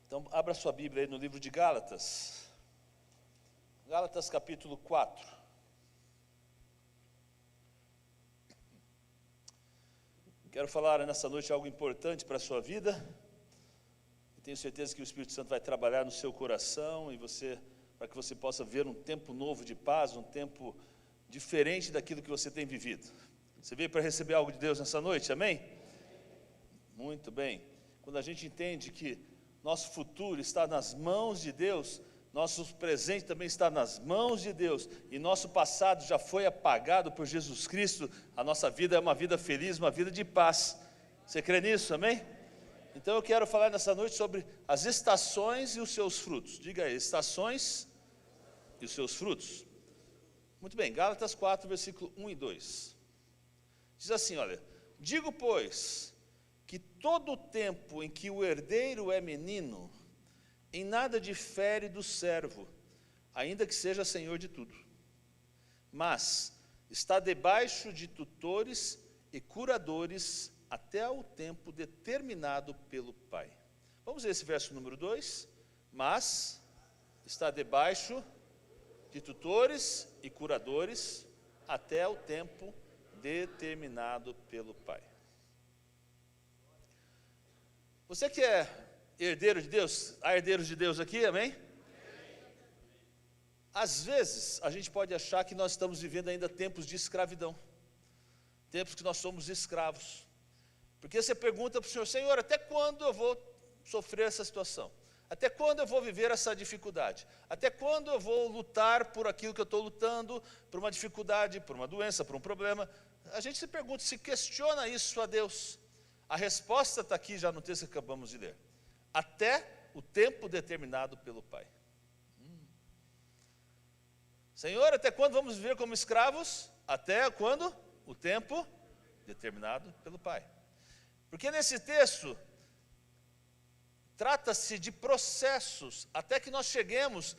Então, abra sua Bíblia aí no livro de Gálatas. Gálatas capítulo 4. Quero falar nessa noite algo importante para a sua vida. E tenho certeza que o Espírito Santo vai trabalhar no seu coração e para que você possa ver um tempo novo de paz, um tempo diferente daquilo que você tem vivido. Você veio para receber algo de Deus nessa noite, amém? Muito bem. Quando a gente entende que nosso futuro está nas mãos de Deus, nosso presente também está nas mãos de Deus, e nosso passado já foi apagado por Jesus Cristo, a nossa vida é uma vida feliz, uma vida de paz. Você crê nisso, amém? Então eu quero falar nessa noite sobre as estações e os seus frutos. Diga aí, estações e os seus frutos. Muito bem, Gálatas 4, versículo 1 e 2. Diz assim, olha: digo, pois, que todo o tempo em que o herdeiro é menino, em nada difere do servo, ainda que seja senhor de tudo, mas está debaixo de tutores e curadores até o tempo determinado pelo Pai. Vamos ver esse verso número 2. Mas está debaixo de tutores e curadores até o tempo determinado pelo Pai. Você que é herdeiro de Deus, há herdeiros de Deus aqui, amém? Às vezes, a gente pode achar que nós estamos vivendo ainda tempos de escravidão, tempos que nós somos escravos, porque você pergunta para o Senhor: Senhor, até quando eu vou sofrer essa situação? Até quando eu vou viver essa dificuldade? Até quando eu vou lutar por aquilo que eu estou lutando, por uma dificuldade, por uma doença, por um problema? A gente se pergunta, se questiona isso a Deus. A resposta está aqui já no texto que acabamos de ler. Até o tempo determinado pelo Pai. Senhor, até quando vamos viver como escravos? Até quando? O tempo determinado pelo Pai. Porque nesse texto, trata-se de processos, até que nós cheguemos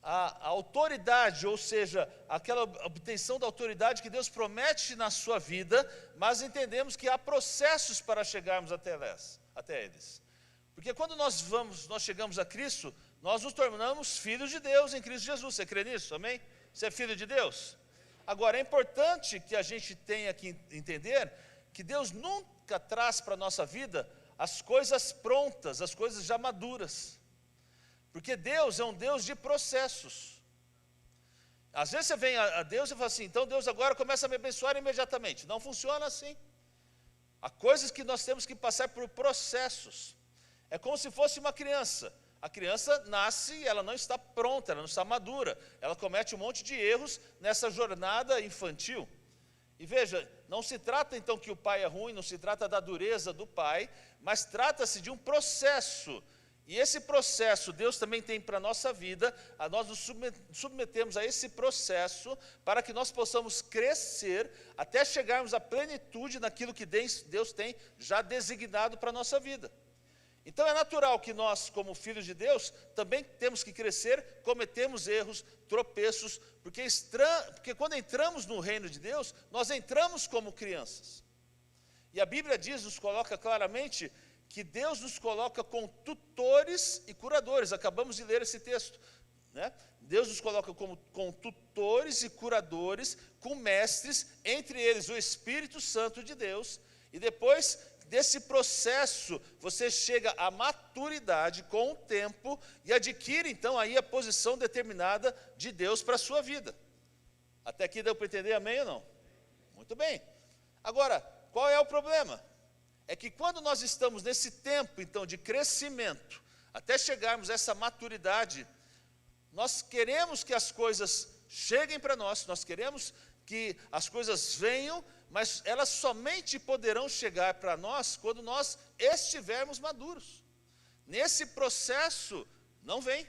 à autoridade, ou seja, aquela obtenção da autoridade que Deus promete na sua vida, mas entendemos que há processos para chegarmos até eles. Porque quando nós chegamos a Cristo, nós nos tornamos filhos de Deus em Cristo Jesus. Você crê nisso, amém? Você é filho de Deus? Agora, é importante que a gente tenha que entender que Deus nunca traz para a nossa vida as coisas prontas, as coisas já maduras. Porque Deus é um Deus de processos. Às vezes você vem a Deus e fala assim: então Deus agora começa a me abençoar imediatamente. Não funciona assim. Há coisas que nós temos que passar por processos. É como se fosse uma criança. A criança nasce e ela não está pronta, ela não está madura. Ela comete um monte de erros nessa jornada infantil. E veja, não se trata então que o pai é ruim, não se trata da dureza do pai, mas trata-se de um processo. E esse processo Deus também tem para a nossa vida, nós nos submetemos a esse processo para que nós possamos crescer até chegarmos à plenitude naquilo que Deus tem já designado para a nossa vida. Então é natural que nós, como filhos de Deus, também temos que crescer, cometemos erros, tropeços, porque quando entramos no reino de Deus, nós entramos como crianças. E a Bíblia nos coloca claramente que Deus nos coloca com tutores e curadores. Acabamos de ler esse texto, né? Deus nos coloca com tutores e curadores, com mestres, entre eles o Espírito Santo de Deus, e depois desse processo, você chega à maturidade com o tempo e adquire então aí a posição determinada de Deus para a sua vida. Até aqui deu para entender, amém ou não? Muito bem. Agora, qual é o problema? É que quando nós estamos nesse tempo então de crescimento, até chegarmos a essa maturidade, nós queremos que as coisas cheguem para nós queremos que as coisas venham, mas elas somente poderão chegar para nós quando nós estivermos maduros. Nesse processo, não vem.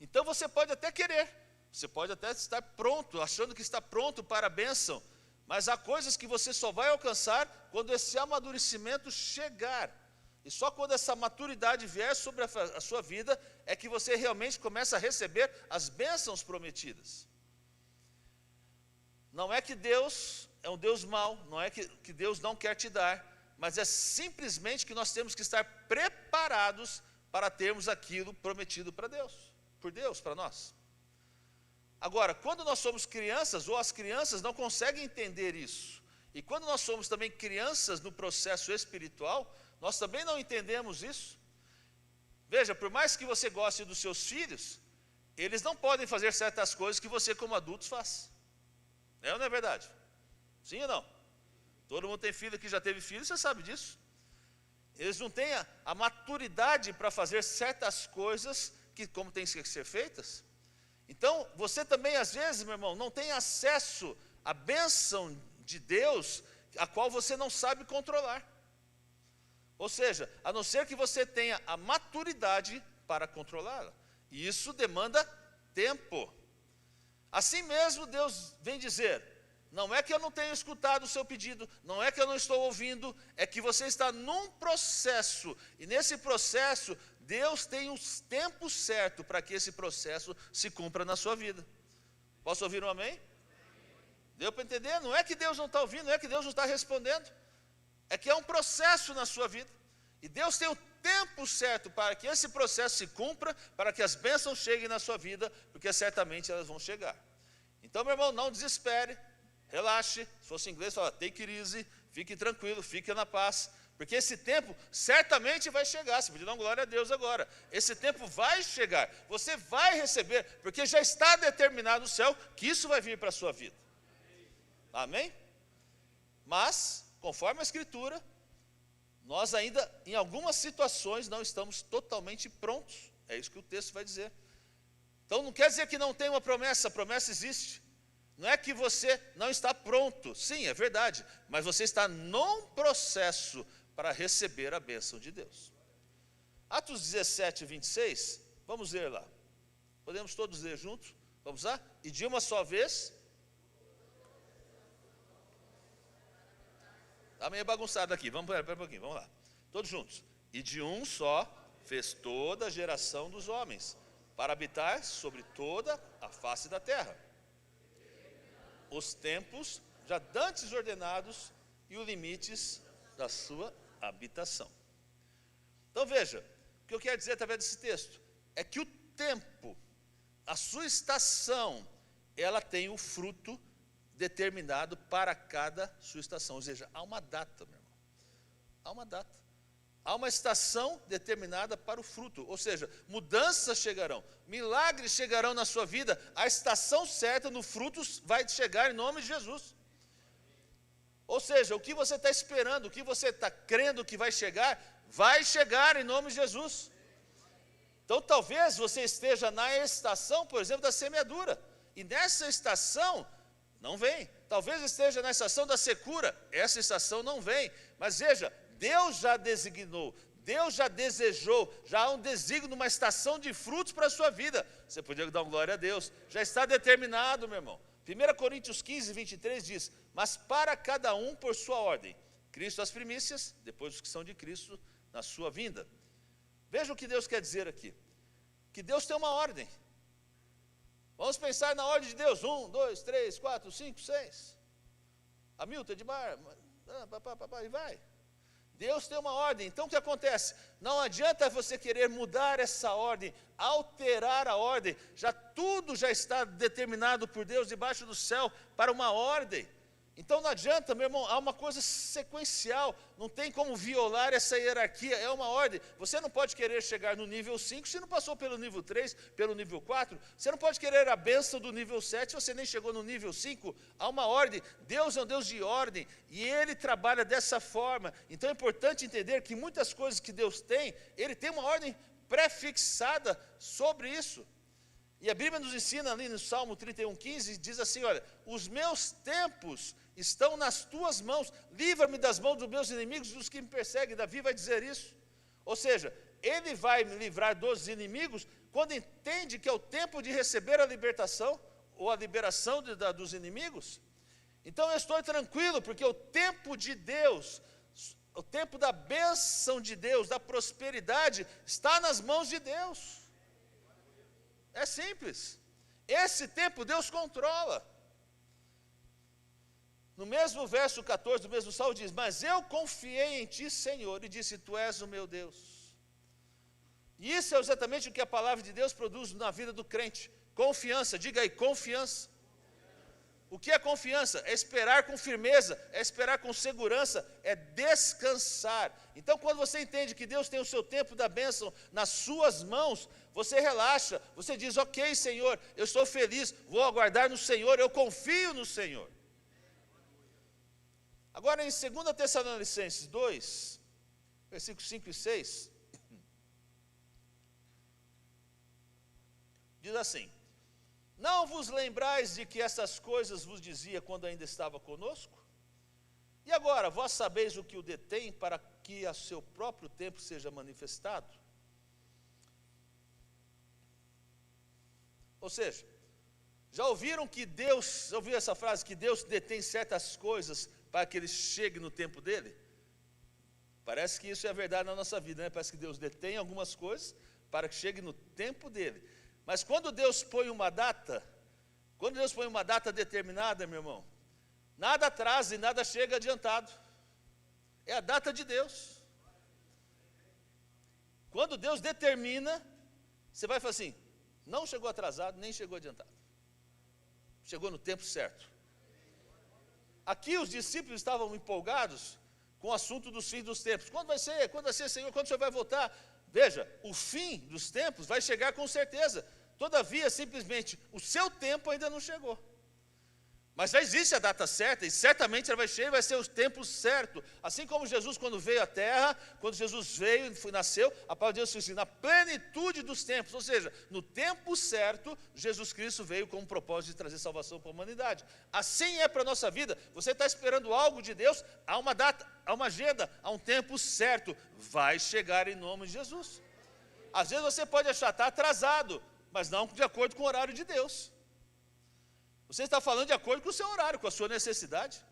Então você pode até querer, você pode até estar pronto, achando que está pronto para a bênção, mas há coisas que você só vai alcançar quando esse amadurecimento chegar. E só quando essa maturidade vier sobre a sua vida, é que você realmente começa a receber as bênçãos prometidas. Não é que Deus é um Deus mau, não é que Deus não quer te dar, mas é simplesmente que nós temos que estar preparados para termos aquilo prometido para Deus, por Deus, para nós. Agora, quando nós somos crianças, ou as crianças não conseguem entender isso, e quando nós somos também crianças no processo espiritual, nós também não entendemos isso. Veja, por mais que você goste dos seus filhos, eles não podem fazer certas coisas que você como adulto faz. É ou não é verdade? Sim ou não? Todo mundo tem filho que já teve filho, você sabe disso. Eles não têm a maturidade para fazer certas coisas que como tem que ser feitas. Então, você também às vezes, meu irmão, não tem acesso à bênção de Deus, a qual você não sabe controlar. Ou seja, a não ser que você tenha a maturidade para controlá-la. E isso demanda tempo. Assim mesmo Deus vem dizer, não é que eu não tenho escutado o seu pedido, não é que eu não estou ouvindo, é que você está num processo, e nesse processo, Deus tem os tempos certos para que esse processo se cumpra na sua vida. Posso ouvir um amém? Deu para entender? Não é que Deus não está ouvindo, não é que Deus não está respondendo, é que é um processo na sua vida, e Deus tem o tempo certo para que esse processo se cumpra, para que as bênçãos cheguem na sua vida, porque certamente elas vão chegar. Então, meu irmão, não desespere, relaxe, se fosse em inglês, fala, take it easy, fique tranquilo, fique na paz, porque esse tempo certamente vai chegar. Você pode dar glória a Deus agora. Esse tempo vai chegar, você vai receber, porque já está determinado no céu que isso vai vir para a sua vida. Amém? Mas, conforme a Escritura, nós ainda, em algumas situações, não estamos totalmente prontos. É isso que o texto vai dizer. Então, não quer dizer que não tem uma promessa, a promessa existe. Não é que você não está pronto, sim, é verdade, mas você está num processo para receber a bênção de Deus. Atos 17, 26, vamos ler lá. Podemos todos ler juntos? Vamos lá? E de uma só vez. Está meio bagunçado aqui, vamos para um pouquinho, vamos lá. Todos juntos. E de um só fez toda a geração dos homens, para habitar sobre toda a face da terra. Os tempos já dantes ordenados e os limites da sua habitação. Então veja, o que eu quero dizer através desse texto é que o tempo, a sua estação, ela tem o fruto determinado para cada sua estação. Ou seja, há uma data, meu irmão. Há uma data. Há uma estação determinada para o fruto, ou seja, mudanças chegarão, milagres chegarão na sua vida, a estação certa no fruto vai chegar em nome de Jesus. Ou seja, o que você está esperando, o que você está crendo que vai chegar em nome de Jesus. Então talvez você esteja na estação, por exemplo, da semeadura, e nessa estação não vem. Talvez esteja na estação da secura, essa estação não vem, mas veja, Deus já designou, Deus já desejou, já há um desígnio, uma estação de frutos para a sua vida. Você podia dar uma glória a Deus, já está determinado, meu irmão. 1 Coríntios 15, 23 diz, mas para cada um por sua ordem, Cristo as primícias, depois os que são de Cristo na sua vinda. Veja o que Deus quer dizer aqui, que Deus tem uma ordem. Vamos pensar na ordem de Deus, 1, 2, 3, 4, 5, 6. Hamilton, Edmar, e vai. Deus tem uma ordem, então o que acontece? Não adianta você querer mudar essa ordem, alterar a ordem, tudo já está determinado por Deus debaixo do céu para uma ordem. Então não adianta, meu irmão, há uma coisa sequencial, não tem como violar essa hierarquia, é uma ordem. Você não pode querer chegar no nível 5 se não passou pelo nível 3, pelo nível 4. Você não pode querer a bênção do nível 7 se você nem chegou no nível 5. Há uma ordem, Deus é um Deus de ordem e Ele trabalha dessa forma. Então é importante entender que muitas coisas que Deus tem, Ele tem uma ordem pré-fixada sobre isso. E a Bíblia nos ensina ali no Salmo 31:15, diz assim, olha, os meus tempos estão nas tuas mãos, livra-me das mãos dos meus inimigos e dos que me perseguem. Davi vai dizer isso. Ou seja, ele vai me livrar dos inimigos quando entende que é o tempo de receber a libertação ou a liberação dos inimigos. Então eu estou tranquilo, porque o tempo de Deus, o tempo da bênção de Deus, da prosperidade, está nas mãos de Deus. É simples. Esse tempo Deus controla. No mesmo verso 14 do mesmo salmo diz: mas eu confiei em ti, Senhor, e disse, tu és o meu Deus. E isso é exatamente o que a palavra de Deus produz na vida do crente. Confiança, diga aí, confiança. O que é confiança? É esperar com firmeza, é esperar com segurança, é descansar. Então, quando você entende que Deus tem o seu tempo da bênção nas suas mãos, você relaxa, você diz, ok, Senhor, eu estou feliz, vou aguardar no Senhor, eu confio no Senhor. Agora, em 2 Tessalonicenses 2, versículos 5 e 6, diz assim: não vos lembrais de que essas coisas vos dizia quando ainda estava conosco? E agora, vós sabeis o que o detém para que a seu próprio tempo seja manifestado? Ou seja, já ouviram que Deus, já ouviram essa frase, que Deus detém certas coisas para que ele chegue no tempo dele? Parece que isso é a verdade na nossa vida, né? Parece que Deus detém algumas coisas para que chegue no tempo dele. Mas quando Deus põe uma data, determinada, meu irmão, nada atrasa e nada chega adiantado. É a data de Deus. Quando Deus determina, você vai falar assim, não chegou atrasado, nem chegou adiantado. Chegou no tempo certo. Aqui os discípulos estavam empolgados com o assunto dos fins dos tempos. Quando vai ser, Senhor, quando o Senhor vai voltar? Veja, o fim dos tempos vai chegar com certeza. Todavia, simplesmente, o seu tempo ainda não chegou. Mas já existe a data certa, e certamente ela vai chegar e vai ser o tempo certo. Assim como Jesus, quando veio à terra, quando Jesus veio e nasceu, a palavra de Deus diz assim, na plenitude dos tempos, ou seja, no tempo certo, Jesus Cristo veio com o propósito de trazer salvação para a humanidade. Assim é para a nossa vida. Você está esperando algo de Deus, há uma data, há uma agenda, há um tempo certo. Vai chegar em nome de Jesus. Às vezes você pode achar, está atrasado, mas não de acordo com o horário de Deus. Você está falando de acordo com o seu horário, com a sua necessidade.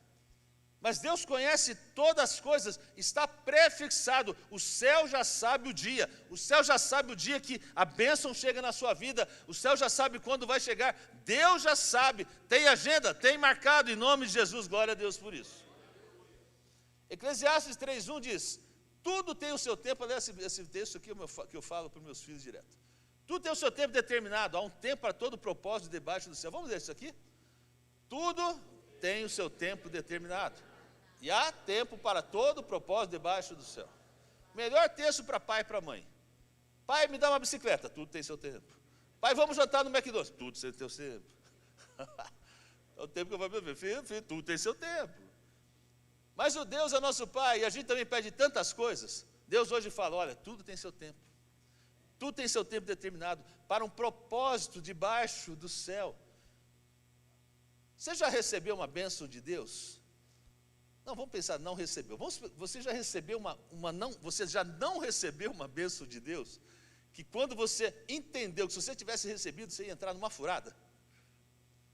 Mas Deus conhece todas as coisas, está prefixado. O céu já sabe o dia. O céu já sabe o dia que a bênção chega na sua vida. O céu já sabe quando vai chegar. Deus já sabe. Tem agenda, tem marcado em nome de Jesus. Glória a Deus por isso. Eclesiastes 3:1 diz, tudo tem o seu tempo. Aliás, esse texto aqui que eu falo para os meus filhos direto. Tudo tem o seu tempo determinado, há um tempo para todo propósito debaixo do céu. Vamos ler isso aqui? Tudo tem o seu tempo determinado. E há tempo para todo propósito debaixo do céu. Melhor texto para pai e para mãe. Pai, me dá uma bicicleta. Tudo tem seu tempo. Pai, vamos jantar no McDonald's. Tudo tem seu tempo. É o tempo que eu vou para meu filho, tudo tem seu tempo. Mas o Deus é nosso Pai, e a gente também pede tantas coisas. Deus hoje fala, olha, tudo tem seu tempo. Tudo tem seu tempo determinado para um propósito debaixo do céu. Você já recebeu uma bênção de Deus? Não, vamos pensar, não recebeu. Você já recebeu você já não recebeu uma bênção de Deus? Que quando você entendeu que se você tivesse recebido, você ia entrar numa furada?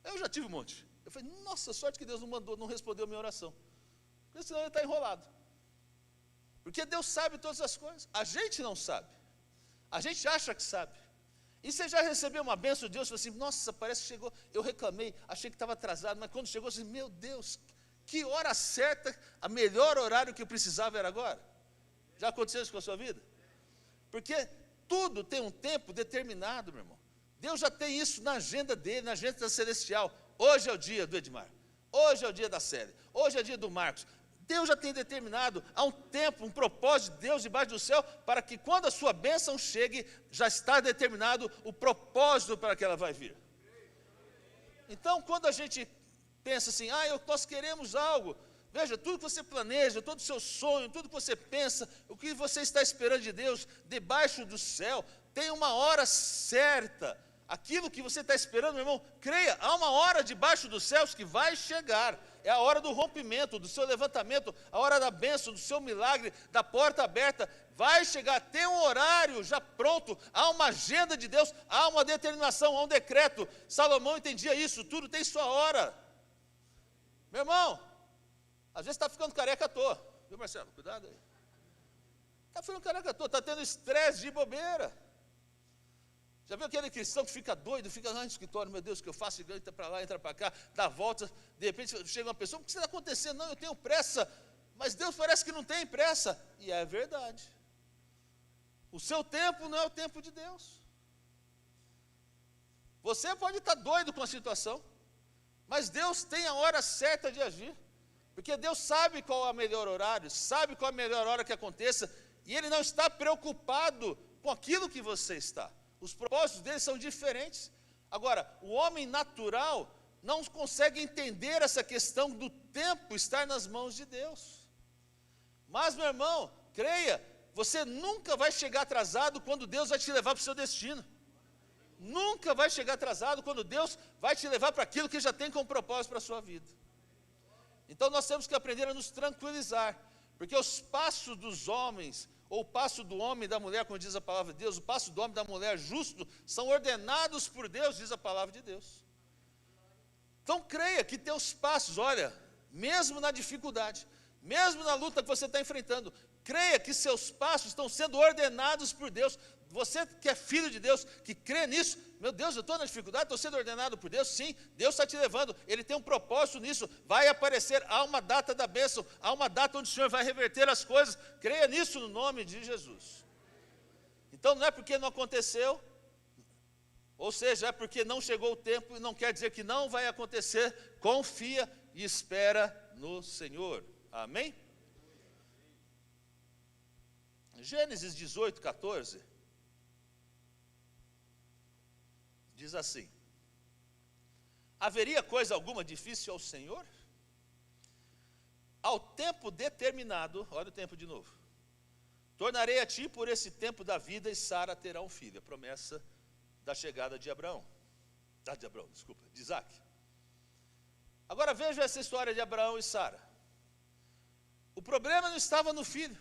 Eu já tive um monte. Eu falei, nossa, sorte que Deus não respondeu a minha oração. Porque senão eu ia estar enrolado. Porque Deus sabe todas as coisas. A gente não sabe. A gente acha que sabe. E você já recebeu uma bênção de Deus? Você falou assim, nossa, parece que chegou. Eu reclamei, achei que estava atrasado, mas quando chegou, você disse, meu Deus, que hora certa, a melhor horário que eu precisava era agora. Já aconteceu isso com a sua vida? Porque tudo tem um tempo determinado, meu irmão. Deus já tem isso na agenda dele, na agenda celestial. Hoje é o dia do Edmar. Hoje é o dia da Célia. Hoje é o dia do Marcos. Deus já tem determinado, há um tempo, um propósito de Deus debaixo do céu, para que quando a sua bênção chegue, já está determinado o propósito para que ela vai vir. Então, quando a gente pensa assim, nós queremos algo, veja, tudo que você planeja, todo o seu sonho, tudo que você pensa, o que você está esperando de Deus, debaixo do céu, tem uma hora certa. Aquilo que você está esperando, meu irmão, creia, há uma hora debaixo dos céus que vai chegar. É a hora do rompimento, do seu levantamento, a hora da bênção, do seu milagre, da porta aberta. Vai chegar, tem um horário já pronto, há uma agenda de Deus, há uma determinação, há um decreto. Salomão entendia isso, tudo tem sua hora. Meu irmão, às vezes está ficando careca à toa. Viu, Marcelo? Cuidado aí. Está ficando careca à toa, está tendo estresse de bobeira. Já viu aquele cristão que fica doido, fica lá no escritório, meu Deus, o que eu faço? Entra para lá, entra para cá, dá volta, de repente chega uma pessoa, o que está acontecendo? Não, eu tenho pressa, mas Deus parece que não tem pressa. E é verdade. O seu tempo não é o tempo de Deus. Você pode estar doido com a situação, mas Deus tem a hora certa de agir, porque Deus sabe qual é o melhor horário, sabe qual é a melhor hora que aconteça, e Ele não está preocupado com aquilo que você está. Os propósitos dele são diferentes. Agora, o homem natural não consegue entender essa questão do tempo estar nas mãos de Deus. Mas, meu irmão, creia, você nunca vai chegar atrasado quando Deus vai te levar para o seu destino. Nunca vai chegar atrasado quando Deus vai te levar para aquilo que já tem como propósito para a sua vida. Então nós temos que aprender a nos tranquilizar, porque os passos dos homens, ou o passo do homem e da mulher, como diz a palavra de Deus, o passo do homem e da mulher justo, são ordenados por Deus, diz a palavra de Deus. Então creia que teus passos, olha, mesmo na dificuldade, mesmo na luta que você está enfrentando, creia que seus passos estão sendo ordenados por Deus. Você que é filho de Deus, que crê nisso, meu Deus, eu estou na dificuldade, estou sendo ordenado por Deus, sim, Deus está te levando, Ele tem um propósito nisso, vai aparecer, há uma data da bênção, há uma data onde o Senhor vai reverter as coisas, creia nisso no nome de Jesus. Então não é porque não aconteceu, ou seja, é porque não chegou o tempo, e não quer dizer que não vai acontecer, confia e espera no Senhor, amém? Gênesis 18, 14, diz assim: haveria coisa alguma difícil ao Senhor? Ao tempo determinado, olha o tempo de novo, tornarei a ti por esse tempo da vida, e Sara terá um filho. A promessa da chegada de de Isaac. Agora veja essa história de Abraão e Sara. O problema não estava no filho,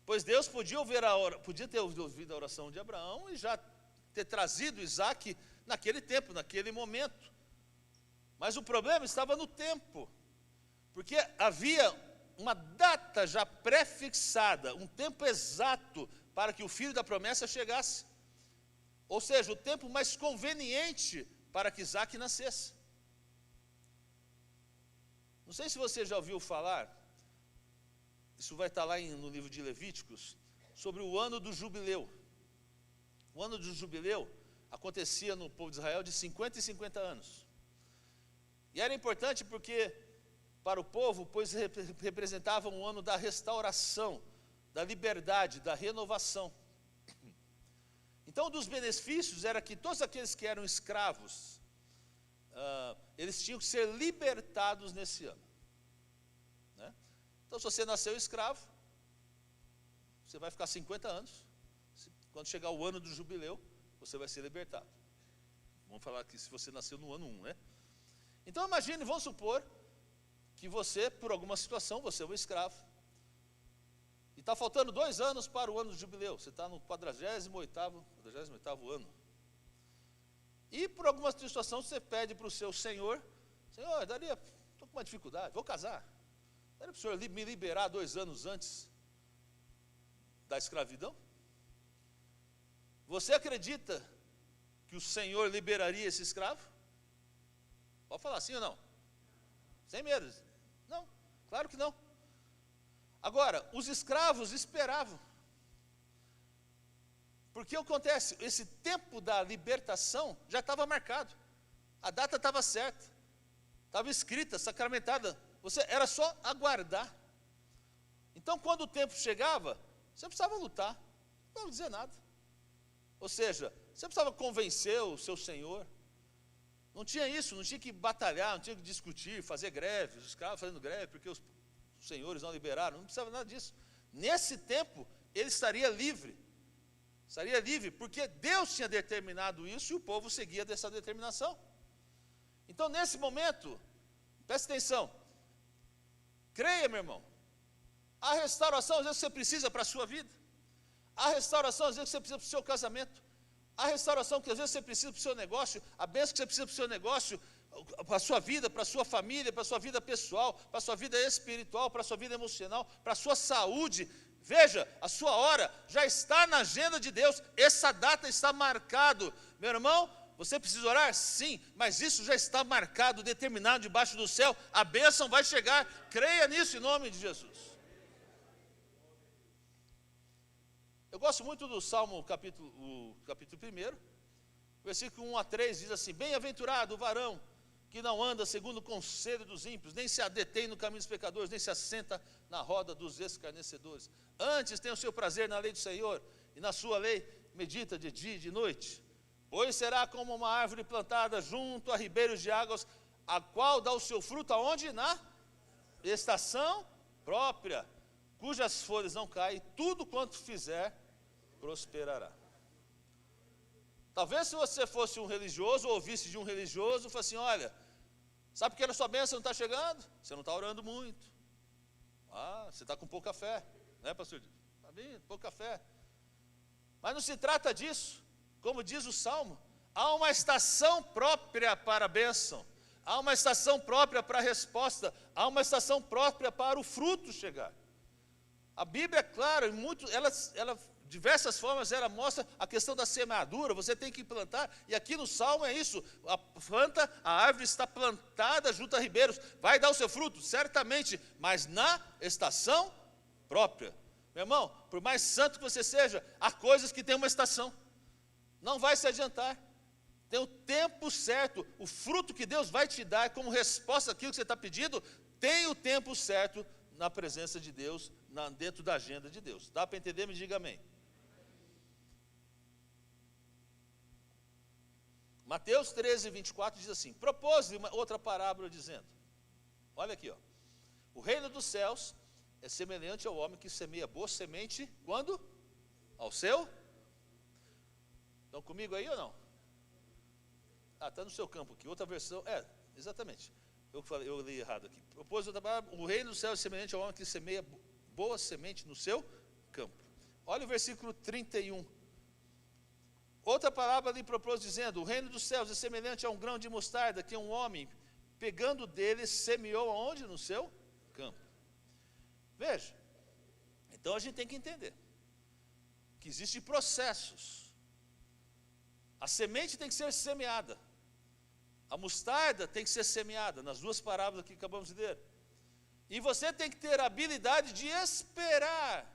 pois Deus podia ter ouvido a oração de Abraão e já ter trazido Isaac naquele tempo, naquele momento. Mas o problema estava no tempo, porque havia uma data já pré-fixada, um tempo exato para que o filho da promessa chegasse. Ou seja, o tempo mais conveniente para que Isaac nascesse. Não sei se você já ouviu falar, isso vai estar lá no livro de Levíticos, sobre o ano do jubileu. O ano do jubileu acontecia no povo de Israel de 50 em 50 anos. E era importante porque, para o povo, pois representava um ano da restauração, da liberdade, da renovação. Então, um dos benefícios era que todos aqueles que eram escravos, eles tinham que ser libertados nesse ano, né? Então, se você nasceu escravo, você vai ficar 50 anos. Quando chegar o ano do jubileu, você vai ser libertado. Vamos falar aqui se você nasceu no ano 1, né? Então imagine, vamos supor que você, por alguma situação, você é um escravo, e está faltando 2 anos para o ano do jubileu, você está no 48º ano, e por alguma situação você pede para o seu senhor, Senhor, estou com uma dificuldade, vou casar, daria para o senhor me liberar 2 anos antes da escravidão? Você acredita que o Senhor liberaria esse escravo? Pode falar sim ou não? Sem medo. Não, claro que não. Agora, os escravos esperavam. Porque o que acontece? Esse tempo da libertação já estava marcado. A data estava certa. Estava escrita, sacramentada. Era só aguardar. Então, quando o tempo chegava, você não precisava lutar. Não precisava dizer nada. Ou seja, você precisava convencer o seu senhor. Não tinha isso, não tinha que batalhar, não tinha que discutir, fazer greve, os escravos fazendo greve porque os senhores não liberaram, não precisava nada disso. Nesse tempo, ele estaria livre. Estaria livre porque Deus tinha determinado isso e o povo seguia dessa determinação. Então, nesse momento, preste atenção, creia, meu irmão, a restauração às vezes você precisa para a sua vida. A restauração, às vezes, que você precisa para o seu casamento. A restauração que, às vezes, você precisa para o seu negócio. A bênção que você precisa para o seu negócio, para a sua vida, para a sua família, para a sua vida pessoal, para a sua vida espiritual, para a sua vida emocional, para a sua saúde. Veja, a sua hora já está na agenda de Deus, essa data está marcado. Meu irmão, você precisa orar? Sim, mas isso já está marcado, determinado debaixo do céu, a bênção vai chegar, creia nisso em nome de Jesus. Eu gosto muito do Salmo capítulo 1, versículo 1 a 3, diz assim: bem-aventurado o varão que não anda segundo o conselho dos ímpios, nem se detém no caminho dos pecadores, nem se assenta na roda dos escarnecedores. Antes tem o seu prazer na lei do Senhor, e na sua lei medita de dia e de noite. Pois será como uma árvore plantada junto a ribeiros de águas, a qual dá o seu fruto aonde? Na estação própria, cujas folhas não caem, tudo quanto fizer prosperará. Talvez se você fosse um religioso, ou ouvisse de um religioso, falasse assim: olha, sabe por que a sua bênção não está chegando? Você não está orando muito. Você está com pouca fé, né, pastor? Está bem, pouca fé. Mas não se trata disso. Como diz o Salmo, há uma estação própria para a bênção, há uma estação própria para a resposta, há uma estação própria para o fruto chegar. A Bíblia é clara, ela diversas formas ela mostra a questão da semeadura, você tem que plantar, e aqui no Salmo é isso, a árvore está plantada junto a ribeiros, vai dar o seu fruto, certamente, mas na estação própria. Meu irmão, por mais santo que você seja, há coisas que têm uma estação, não vai se adiantar, tem o tempo certo, o fruto que Deus vai te dar como resposta àquilo que você está pedindo, tem o tempo certo na presença de Deus, dentro da agenda de Deus. Dá para entender? Me diga amém. Mateus 13, 24 diz assim: propôs-lhe outra parábola dizendo, olha aqui, o reino dos céus é semelhante ao homem que semeia boa semente, quando? Ao seu? Estão comigo aí ou não? Está no seu campo aqui, outra versão, exatamente, eu li errado aqui. Propôs outra parábola, o reino dos céus é semelhante ao homem que semeia boa semente no seu campo. Olha o versículo 31. Outra parábola lhe propôs dizendo, o reino dos céus é semelhante a um grão de mostarda, que um homem, pegando dele, semeou aonde? No seu campo. Veja, então a gente tem que entender que existem processos. A semente tem que ser semeada, a mostarda tem que ser semeada, nas duas parábolas que acabamos de ler. E você tem que ter a habilidade de esperar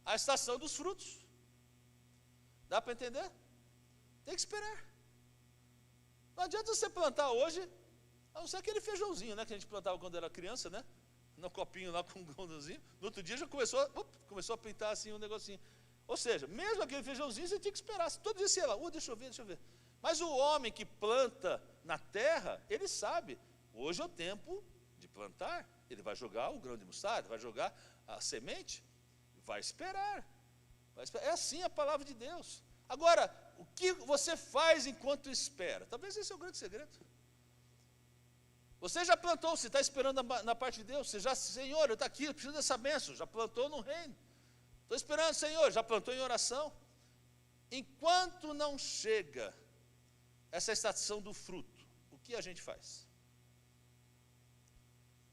a estação dos frutos. Dá para entender? Tem que esperar. Não adianta você plantar hoje, a não ser aquele feijãozinho, né, que a gente plantava quando era criança, né? No copinho lá com um grãozinho. No outro dia já começou a pintar assim um negocinho. Ou seja, mesmo aquele feijãozinho você tinha que esperar. Todo dia você ia lá, deixa eu ver. Mas o homem que planta na terra, ele sabe, hoje é o tempo de plantar. Ele vai jogar o grão de mostarda, vai jogar a semente, vai esperar. É assim a palavra de Deus. Agora, o que você faz enquanto espera? Talvez esse é o grande segredo. Você já plantou, você está esperando na parte de Deus, você já, Senhor, eu estou aqui, eu preciso dessa bênção, já plantou no reino. Estou esperando, Senhor, já plantou em oração. Enquanto não chega essa estação do fruto, o que a gente faz?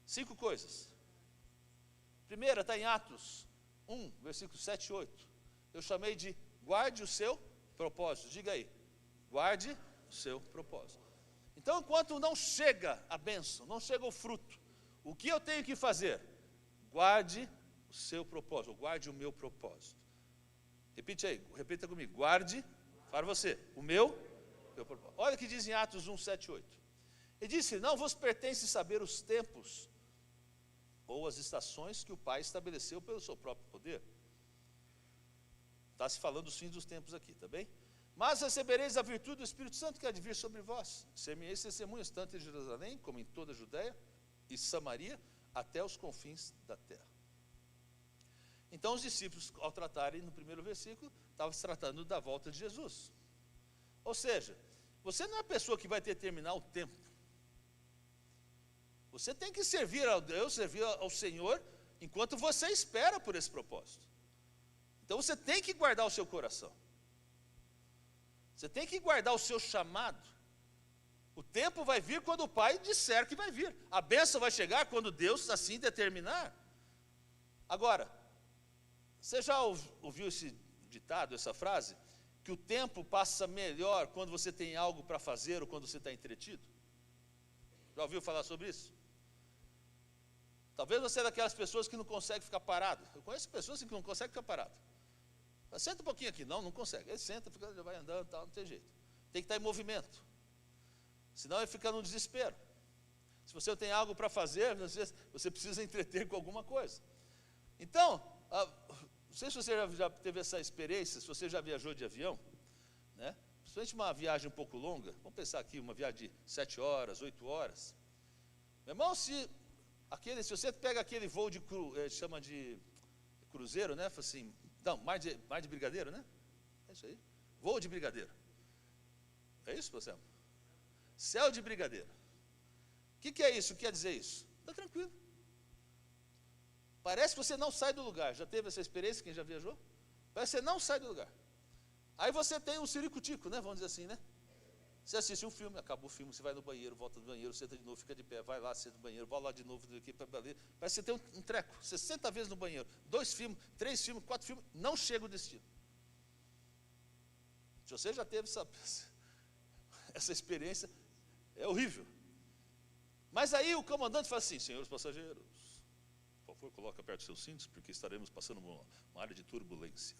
5 coisas. Primeira está em Atos 1, versículos 7 e 8. Eu chamei de guarde o seu propósito. Diga aí, guarde o seu propósito. Então, enquanto não chega a bênção, não chega o fruto, o que eu tenho que fazer? Guarde o seu propósito, guarde o meu propósito. Repita comigo, guarde, para você, o meu propósito. Olha o que diz em Atos 1, 7 e 8. Ele disse, não vos pertence saber os tempos ou as estações que o Pai estabeleceu pelo seu próprio poder. Está se falando dos fins dos tempos aqui, tá bem? Mas recebereis a virtude do Espírito Santo que há de vir sobre vós. Ser-me-eis testemunhas, tanto em Jerusalém, como em toda a Judéia e Samaria, até os confins da terra. Então os discípulos, ao tratarem no primeiro versículo, estavam se tratando da volta de Jesus. Ou seja, você não é a pessoa que vai determinar o tempo. Você tem que servir a Deus, servir ao Senhor, enquanto você espera por esse propósito. Então você tem que guardar o seu coração. Você tem que guardar o seu chamado. O tempo vai vir quando o Pai disser que vai vir. A bênção vai chegar quando Deus assim determinar. Agora, Você já ouviu esse ditado, essa frase? Que o tempo passa melhor quando você tem algo para fazer ou quando você está entretido? Já ouviu falar sobre isso? Talvez você é daquelas pessoas que não consegue ficar parado. Eu conheço pessoas que não conseguem ficar parado. Senta um pouquinho aqui. Não consegue. Ele senta, já vai andando, tal, não tem jeito. Tem que estar em movimento. Senão ele fica no desespero. Se você tem algo para fazer, você precisa entreter com alguma coisa. Então, não sei se você já teve essa experiência, se você já viajou de avião, né? Principalmente uma viagem um pouco longa. Vamos pensar aqui, uma viagem de 7 horas, 8 horas. Meu irmão, se você pega aquele voo chama de cruzeiro, né? Assim, não, mar de brigadeiro, né? É isso aí. Voo de brigadeiro. É isso, você? Céu de brigadeiro. O que é isso? O que quer dizer isso? Está tranquilo. Parece que você não sai do lugar. Já teve essa experiência, quem já viajou? Parece que você não sai do lugar. Aí você tem um ciricutico, né? Vamos dizer assim, né? Você assiste um filme, acaba o filme, você vai no banheiro, volta do banheiro, senta de novo, fica de pé, vai lá, senta no banheiro, volta lá de novo, parece que você tem um treco, 60 vezes no banheiro, 2 filmes, 3 filmes, 4 filmes, não chega o destino. Se você já teve essa experiência, é horrível. Mas aí o comandante fala assim: senhores passageiros, por favor, coloca perto dos seus cintos, porque estaremos passando uma área de turbulência.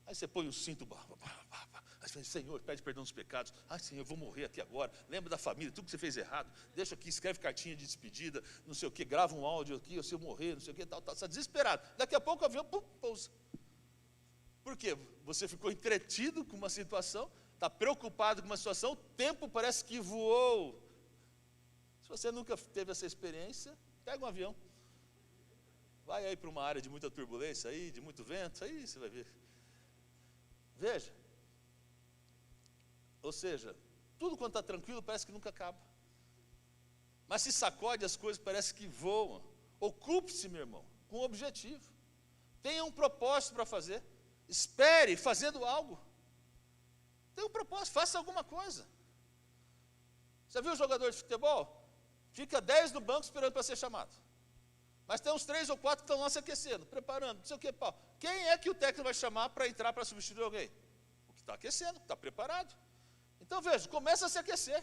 Aí você põe o cinto, aí você fala: Senhor, pede perdão dos pecados. Ai, Senhor, eu vou morrer aqui agora. Lembra da família, tudo que você fez errado. Deixa aqui, escreve cartinha de despedida, não sei o que, grava um áudio aqui, se eu morrer, não sei o que, tal, você está desesperado. Daqui a pouco o avião, pousa. Por quê? Você ficou entretido com uma situação, está preocupado com uma situação, o tempo parece que voou. Se você nunca teve essa experiência, pega um avião. Vai aí para uma área de muita turbulência, aí, de muito vento, aí você vai ver. Veja, ou seja, tudo quando está tranquilo parece que nunca acaba. Mas se sacode, as coisas parece que voam. Ocupe-se, meu irmão, com um objetivo. Tenha um propósito para fazer. Espere fazendo algo. Tenha um propósito, faça alguma coisa. Você viu o jogador de futebol? Fica 10 no banco esperando para ser chamado. Mas tem uns 3 ou 4 que estão lá se aquecendo, preparando, não sei o que, pau. Quem é que o técnico vai chamar para entrar para substituir alguém? O que está aquecendo, está preparado. Então veja, começa a se aquecer.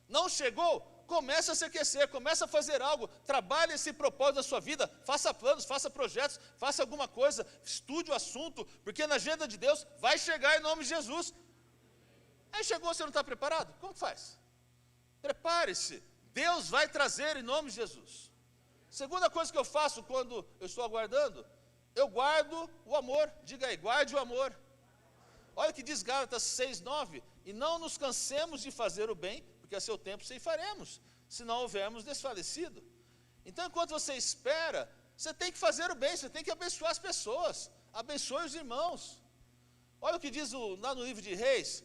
Não chegou? Começa a se aquecer, começa a fazer algo. Trabalhe esse propósito da sua vida, faça planos, faça projetos, faça alguma coisa, estude o assunto, porque na agenda de Deus vai chegar em nome de Jesus. Aí chegou, você não está preparado? Como faz? Prepare-se, Deus vai trazer em nome de Jesus. Segunda coisa que eu faço quando eu estou aguardando, eu guardo o amor. Diga aí, guarde o amor. Olha o que diz Gálatas 6:9, e não nos cansemos de fazer o bem, porque a seu tempo ceifaremos, se não houvermos desfalecido. Então, enquanto você espera, você tem que fazer o bem, você tem que abençoar as pessoas, abençoe os irmãos. Olha o que diz lá no livro de Reis,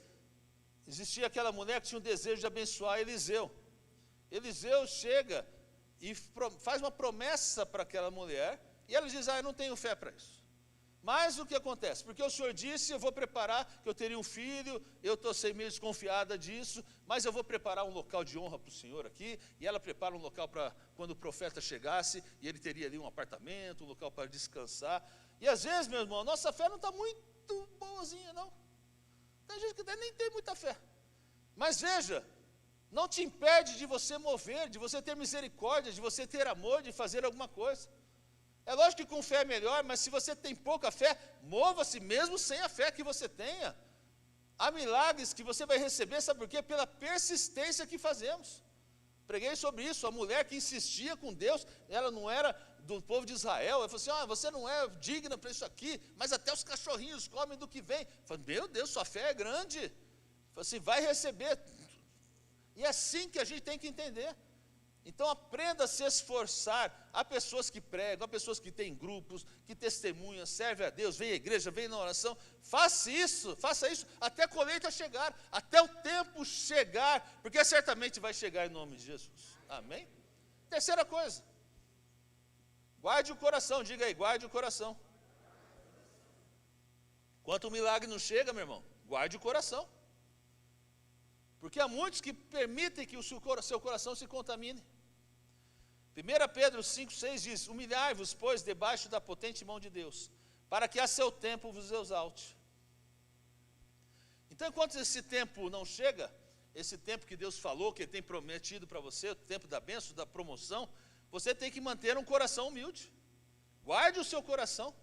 existia aquela mulher que tinha um desejo de abençoar Eliseu. Eliseu chega e faz uma promessa para aquela mulher, e ela diz: eu não tenho fé para isso. Mas o que acontece? Porque o Senhor disse, eu vou preparar, que eu teria um filho, eu estou meio desconfiada disso, mas eu vou preparar um local de honra para o Senhor aqui, e ela prepara um local para quando o profeta chegasse, e ele teria ali um apartamento, um local para descansar. E às vezes, meu irmão, nossa fé não está muito boazinha, não. Tem gente que nem tem muita fé. Mas veja, não te impede de você mover, de você ter misericórdia, de você ter amor, de fazer alguma coisa. É lógico que com fé é melhor, mas se você tem pouca fé, mova-se mesmo sem a fé que você tenha. Há milagres que você vai receber, sabe por quê? Pela persistência que fazemos. Preguei sobre isso, a mulher que insistia com Deus, ela não era do povo de Israel, ela falou assim: você não é digna para isso aqui, mas até os cachorrinhos comem do que vem. Eu falei: meu Deus, sua fé é grande. Eu falei assim: vai receber. E é assim que a gente tem que entender. Então aprenda a se esforçar. Há pessoas que pregam, há pessoas que têm grupos, que testemunham, servem a Deus, vem à igreja, vem na oração. Faça isso até a colheita chegar, até o tempo chegar, porque certamente vai chegar em nome de Jesus. Amém? Terceira coisa, guarde o coração, diga aí, guarde o coração. Enquanto o milagre não chega, meu irmão, guarde o coração. Porque há muitos que permitem que o seu coração se contamine. 1 Pedro 5,6 diz: humilhai-vos, pois, debaixo da potente mão de Deus, para que a seu tempo vos exalte. Então, enquanto esse tempo não chega, esse tempo que Deus falou, que Ele tem prometido para você, o tempo da bênção, da promoção, você tem que manter um coração humilde. Guarde o seu coração.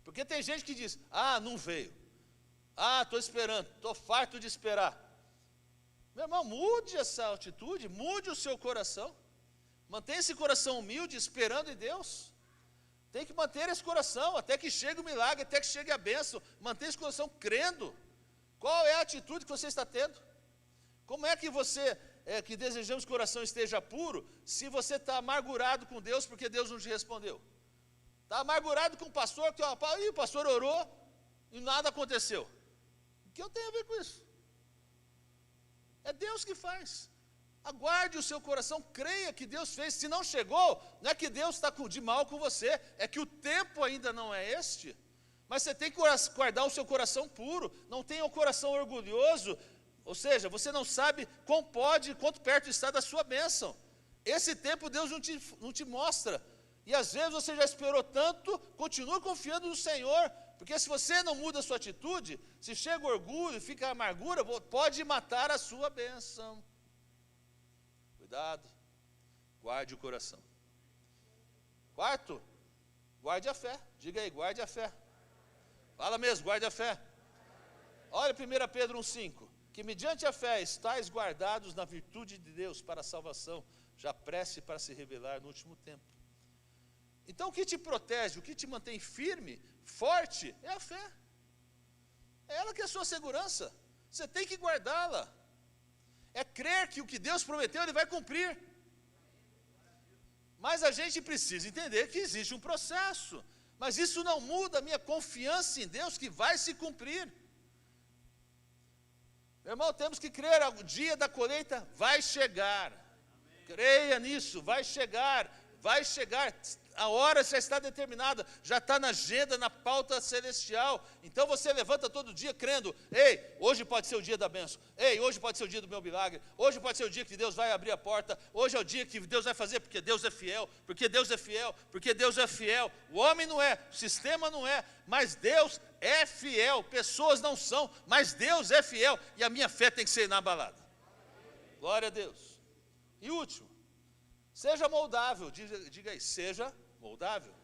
Porque tem gente que diz, não veio. Estou esperando, estou farto de esperar. Meu irmão, mude essa atitude, mude o seu coração. Mantenha esse coração humilde, esperando em Deus. Tem que manter esse coração, até que chegue o milagre, até que chegue a bênção. Mantenha esse coração crendo. Qual é a atitude que você está tendo? Como é que você, que desejamos que o coração esteja puro, se você está amargurado com Deus porque Deus não te respondeu? Está amargurado com o pastor, que o pastor orou e nada aconteceu. O que eu tenho a ver com isso? É Deus que faz. Aguarde o seu coração, creia que Deus fez. Se não chegou, não é que Deus está de mal com você, é que o tempo ainda não é este. Mas você tem que guardar o seu coração puro, não tenha o coração orgulhoso, ou seja, você não sabe quanto perto está da sua bênção. Esse tempo Deus não te mostra. E às vezes você já esperou tanto, continua confiando no Senhor, porque se você não muda a sua atitude, se chega o orgulho, fica a amargura, pode matar a sua bênção. Cuidado, guarde o coração. Quarto, guarde a fé. Diga aí, guarde a fé. Fala mesmo, guarde a fé. Olha 1 Pedro 1,5. Que mediante a fé estáis guardados na virtude de Deus para a salvação, já preste para se revelar no último tempo. Então o que te protege, o que te mantém firme, forte, é a fé. É ela que é a sua segurança. Você tem que guardá-la. É crer que o que Deus prometeu, Ele vai cumprir. Mas a gente precisa entender que existe um processo. Mas isso não muda a minha confiança em Deus que vai se cumprir. Meu irmão, temos que crer, o dia da colheita vai chegar. Creia nisso, vai chegar, vai chegar. A hora já está determinada, já está na agenda, na pauta celestial. Então você levanta todo dia crendo, ei, hoje pode ser o dia da bênção, ei, hoje pode ser o dia do meu milagre, hoje pode ser o dia que Deus vai abrir a porta, hoje é o dia que Deus vai fazer, porque Deus é fiel, porque Deus é fiel, porque Deus é fiel. O homem não é, o sistema não é, mas Deus é fiel. Pessoas não são, mas Deus é fiel, e a minha fé tem que ser inabalada. Glória a Deus. E último, seja moldável. Diga aí, seja moldável.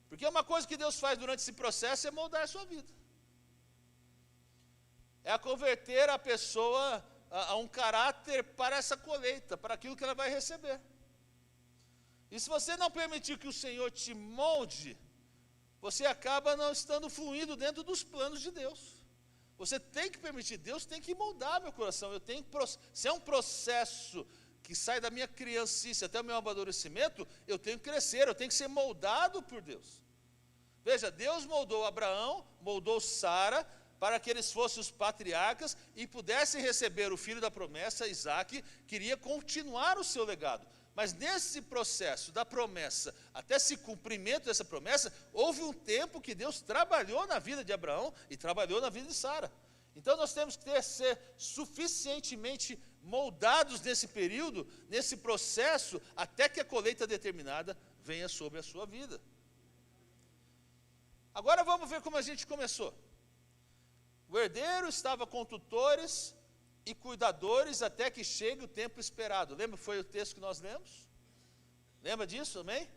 Porque uma coisa que Deus faz durante esse processo é moldar a sua vida. É converter a pessoa a um caráter para essa colheita, para aquilo que ela vai receber. E se você não permitir que o Senhor te molde, você acaba não estando fluindo dentro dos planos de Deus. Você tem que permitir, Deus tem que moldar meu coração. Se é um processo que sai da minha criancice até o meu amadurecimento, eu tenho que crescer, eu tenho que ser moldado por Deus. Veja, Deus moldou Abraão, moldou Sara, para que eles fossem os patriarcas e pudessem receber o filho da promessa, Isaque, queria continuar o seu legado. Mas nesse processo da promessa, até esse cumprimento dessa promessa, houve um tempo que Deus trabalhou na vida de Abraão e trabalhou na vida de Sara. Então nós temos que ser suficientemente moldados nesse período, nesse processo, até que a colheita determinada venha sobre a sua vida. Agora vamos ver como a gente começou. O herdeiro estava com tutores e cuidadores até que chegue o tempo esperado. Lembra que foi o texto que nós lemos? Lembra disso, amém?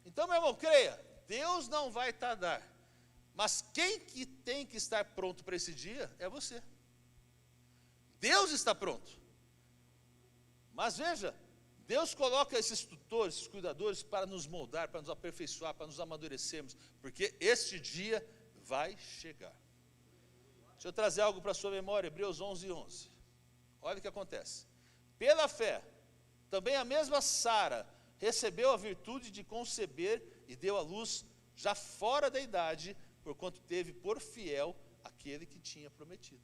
Então, meu irmão, creia, Deus não vai tardar. Mas quem que tem que estar pronto para esse dia é você. Deus está pronto. Mas veja, Deus coloca esses tutores, esses cuidadores para nos moldar, para nos aperfeiçoar, para nos amadurecermos, porque este dia vai chegar. Deixa eu trazer algo para a sua memória, Hebreus 11:11. Olha o que acontece. Pela fé, também a mesma Sara recebeu a virtude de conceber e deu à luz já fora da idade, porquanto teve por fiel aquele que tinha prometido.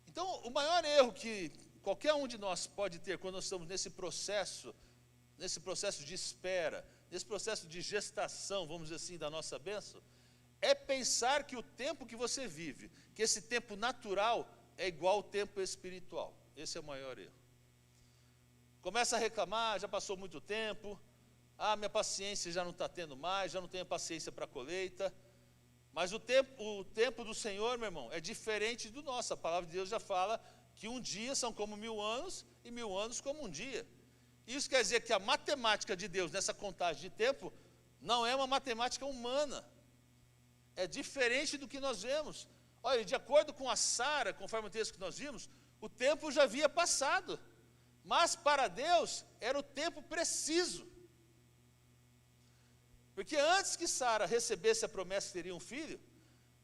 Então, o maior erro que qualquer um de nós pode ter quando nós estamos nesse processo de espera, nesse processo de gestação, vamos dizer assim, da nossa bênção, é pensar que o tempo que você vive, que esse tempo natural é igual ao tempo espiritual. Esse é o maior erro. Começa a reclamar, já passou muito tempo, minha paciência já não está tendo mais, já não tenho paciência para a colheita. Mas o tempo do Senhor, meu irmão, é diferente do nosso. A palavra de Deus já fala que um dia são como 1000 anos e 1000 anos como um dia. Isso quer dizer que a matemática de Deus nessa contagem de tempo não é uma matemática humana. É diferente do que nós vemos. Olha, de acordo com a Sara, conforme o texto que nós vimos, o tempo já havia passado. Mas para Deus era o tempo preciso. Porque antes que Sara recebesse a promessa que teria um filho,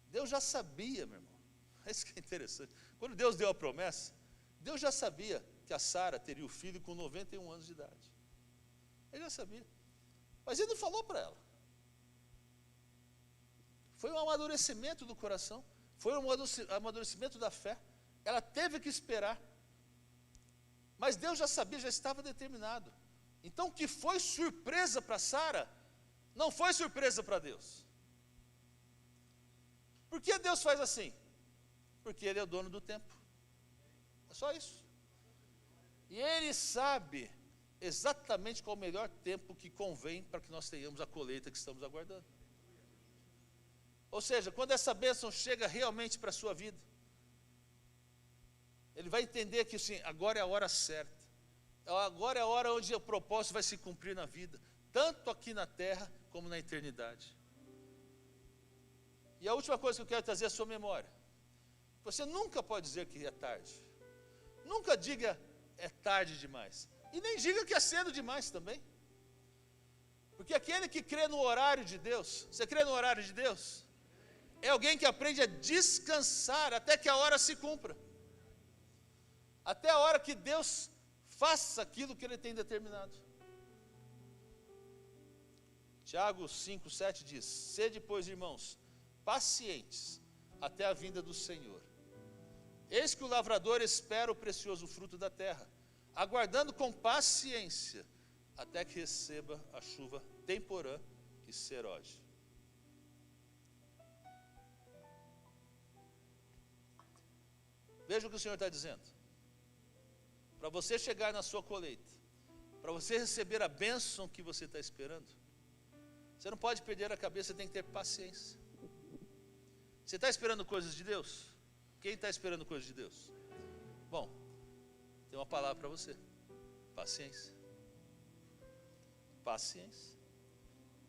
Deus já sabia, meu irmão. Isso que é interessante. Quando Deus deu a promessa, Deus já sabia que a Sara teria o filho com 91 anos de idade. Ele já sabia. Mas ele não falou para ela. Foi um amadurecimento do coração. Foi um amadurecimento da fé. Ela teve que esperar. Mas Deus já sabia, já estava determinado. Então o que foi surpresa para Sara, não foi surpresa para Deus. Por que Deus faz assim? Porque Ele é o dono do tempo. É só isso. E Ele sabe exatamente qual o melhor tempo que convém para que nós tenhamos a colheita que estamos aguardando. Ou seja, quando essa bênção chega realmente para a sua vida, ele vai entender que assim, agora é a hora certa. Agora é a hora onde o propósito vai se cumprir na vida, tanto aqui na terra como na eternidade. E a última coisa que eu quero trazer à sua memória: você nunca pode dizer que é tarde. Nunca diga é tarde demais. E nem diga que é cedo demais também. Porque aquele que crê no horário de Deus, você crê no horário de Deus? É alguém que aprende a descansar até que a hora se cumpra. Até a hora que Deus faça aquilo que Ele tem determinado. Tiago 5,7 diz: sede, pois, irmãos, pacientes até a vinda do Senhor. Eis que o lavrador espera o precioso fruto da terra, aguardando com paciência até que receba a chuva temporã e serode. Veja o que o Senhor está dizendo. Para você chegar na sua colheita, para você receber a bênção que você está esperando, você não pode perder a cabeça, você tem que ter paciência. Você está esperando coisas de Deus? Quem está esperando coisas de Deus? Bom, tem uma palavra para você: paciência. Paciência.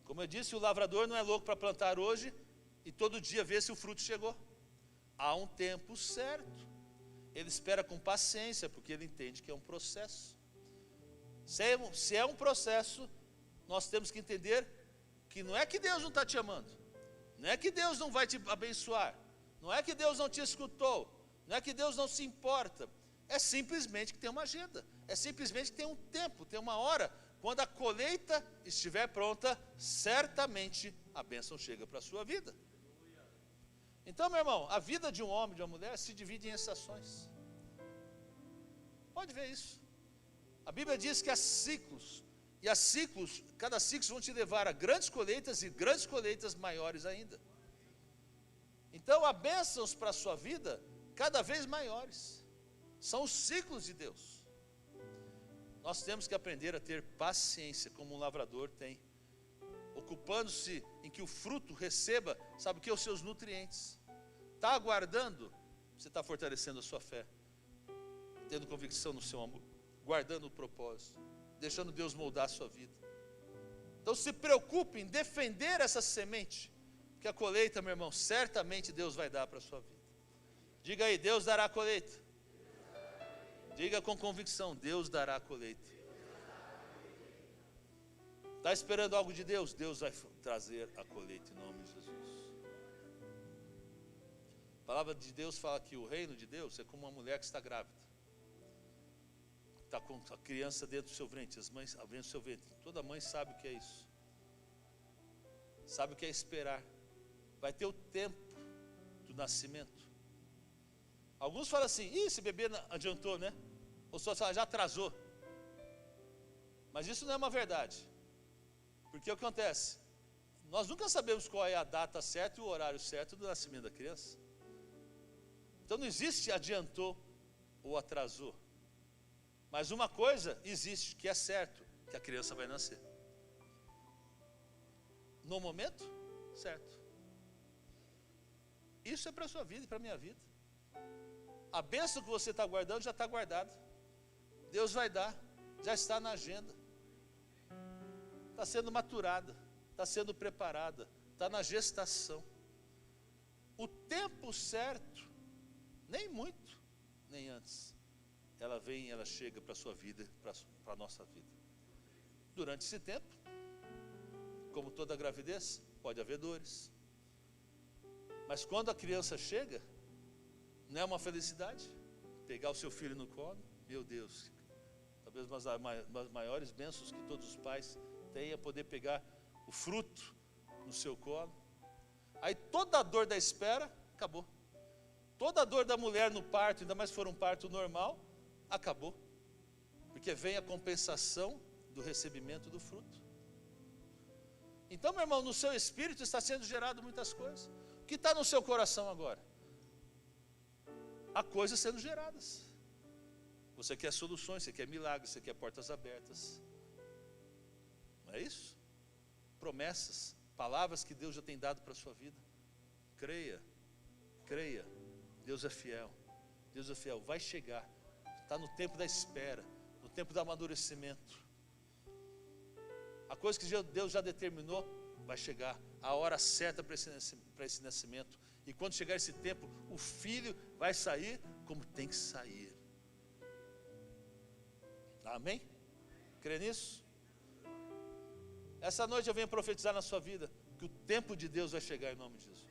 Como eu disse, o lavrador não é louco para plantar hoje e todo dia ver se o fruto chegou. Há um tempo certo. Ele espera com paciência, porque ele entende que é um processo. Se é um processo, nós temos que entender que não é que Deus não está te amando, não é que Deus não vai te abençoar, não é que Deus não te escutou, não é que Deus não se importa, é simplesmente que tem uma agenda, é simplesmente que tem um tempo, tem uma hora. Quando a colheita estiver pronta, certamente a bênção chega para a sua vida. Então, meu irmão, a vida de um homem, de uma mulher, se divide em estações. Pode ver isso. A Bíblia diz que há ciclos, e há ciclos, cada ciclo vão te levar a grandes colheitas e grandes colheitas maiores ainda. Então, há bênçãos para a sua vida cada vez maiores. São os ciclos de Deus. Nós temos que aprender a ter paciência, como um lavrador tem, ocupando-se em que o fruto receba, sabe o que? Os seus nutrientes. Está aguardando, você está fortalecendo a sua fé, tendo convicção no seu amor, guardando o propósito, deixando Deus moldar a sua vida. Então se preocupe em defender essa semente, que a colheita, meu irmão, certamente Deus vai dar para a sua vida. Diga aí: Deus dará a colheita. Diga com convicção: Deus dará a colheita. Está esperando algo de Deus? Deus vai trazer a colheita em nome de Jesus. A palavra de Deus fala que o reino de Deus é como uma mulher que está grávida. Está com a criança dentro do seu ventre, as mães abrindo o seu ventre. Toda mãe sabe o que é isso. Sabe o que é esperar. Vai ter o tempo do nascimento. Alguns falam assim: esse bebê adiantou, né? Ou só já atrasou. Mas isso não é uma verdade. Porque o que acontece? Nós nunca sabemos qual é a data certa e o horário certo do nascimento da criança. Então não existe adiantou ou atrasou. Mas uma coisa existe, que é certo, que a criança vai nascer. No momento certo. Isso é para a sua vida e para a minha vida. A bênção que você está guardando já está guardada. Deus vai dar, já está na agenda. Está sendo maturada, está sendo preparada, está na gestação. O tempo certo, nem muito, nem antes. Ela vem, ela chega para a sua vida, para a nossa vida. Durante esse tempo, como toda gravidez, pode haver dores. Mas quando a criança chega, não é uma felicidade? Pegar o seu filho no colo, meu Deus, talvez uma das maiores bênçãos que todos os pais têm é poder pegar o fruto no seu colo. Aí toda a dor da espera, acabou. Toda a dor da mulher no parto, ainda mais se for um parto normal, acabou. Porque vem a compensação do recebimento do fruto. Então, meu irmão, no seu espírito está sendo gerado muitas coisas. O que está no seu coração agora? Há coisas sendo geradas. Você quer soluções, você quer milagres, você quer portas abertas. Não é isso? Promessas, palavras que Deus já tem dado para a sua vida. Creia, creia. Deus é fiel. Deus é fiel. Vai chegar. Está no tempo da espera, no tempo do amadurecimento. A coisa que Deus já determinou vai chegar. A hora certa para esse nascimento. E quando chegar esse tempo, o filho vai sair como tem que sair. Amém? Crê nisso? Essa noite eu venho profetizar na sua vida que o tempo de Deus vai chegar em nome de Jesus.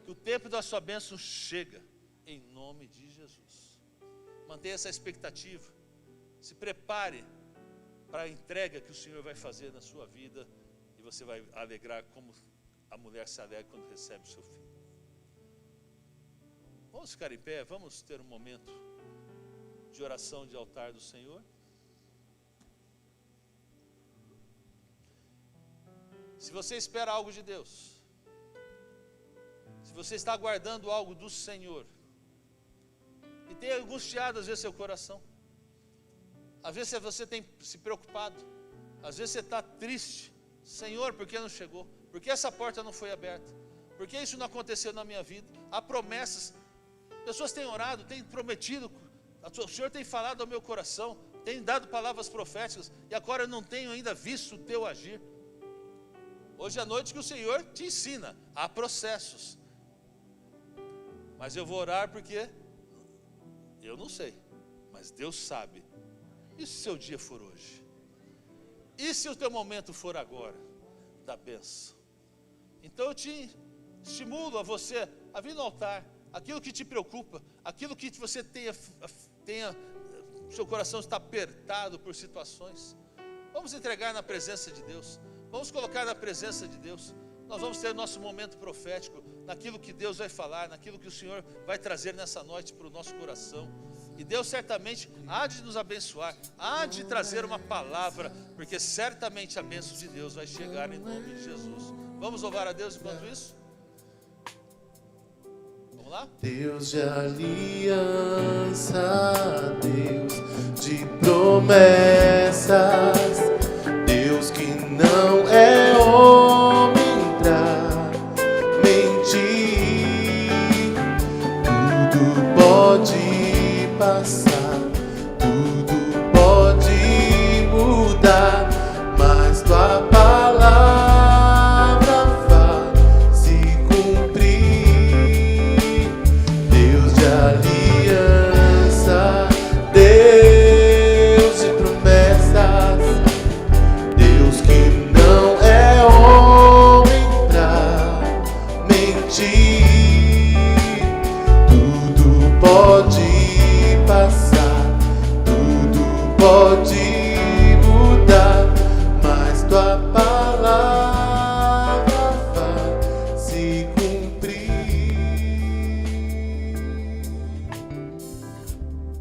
Que o tempo da sua bênção chega em nome de Jesus. Mantenha essa expectativa. Se prepare para a entrega que o Senhor vai fazer na sua vida. E você vai alegrar como a mulher se alegra quando recebe o seu filho. Vamos ficar em pé, vamos ter um momento de oração de altar do Senhor. Se você espera algo de Deus, se você está aguardando algo do Senhor, e tem angustiado às vezes seu coração, às vezes você tem se preocupado, às vezes você está triste, Senhor, por que não chegou? Por que essa porta não foi aberta? Por que isso não aconteceu na minha vida? Há promessas, pessoas têm orado, têm prometido, o Senhor tem falado ao meu coração, tem dado palavras proféticas, e agora eu não tenho ainda visto o teu agir. Hoje é a noite que o Senhor te ensina, há processos. Mas eu vou orar porque eu não sei, mas Deus sabe. E se o seu dia for hoje? E se o teu momento for agora, da bênção? Então eu te estimulo a você a vir no altar, aquilo que te preocupa, aquilo que você tenha seu coração está apertado por situações. Vamos entregar na presença de Deus. Vamos colocar na presença de Deus. Nós vamos ter nosso momento profético, naquilo que Deus vai falar, naquilo que o Senhor vai trazer nessa noite para o nosso coração. E Deus certamente há de nos abençoar, há de trazer uma palavra, porque certamente a bênção de Deus vai chegar em nome de Jesus. Vamos louvar a Deus enquanto isso? Vamos lá? Deus de aliança, Deus de promessas, Deus que não é homem pra mentir. Tudo pode passar, tudo pode mudar, mas tua palavra vai se cumprir. Deus de aliança, Deus de promessas, Deus que não é homem pra mentir. Tudo pode passar, tudo pode mudar, mas tua palavra vai se cumprir.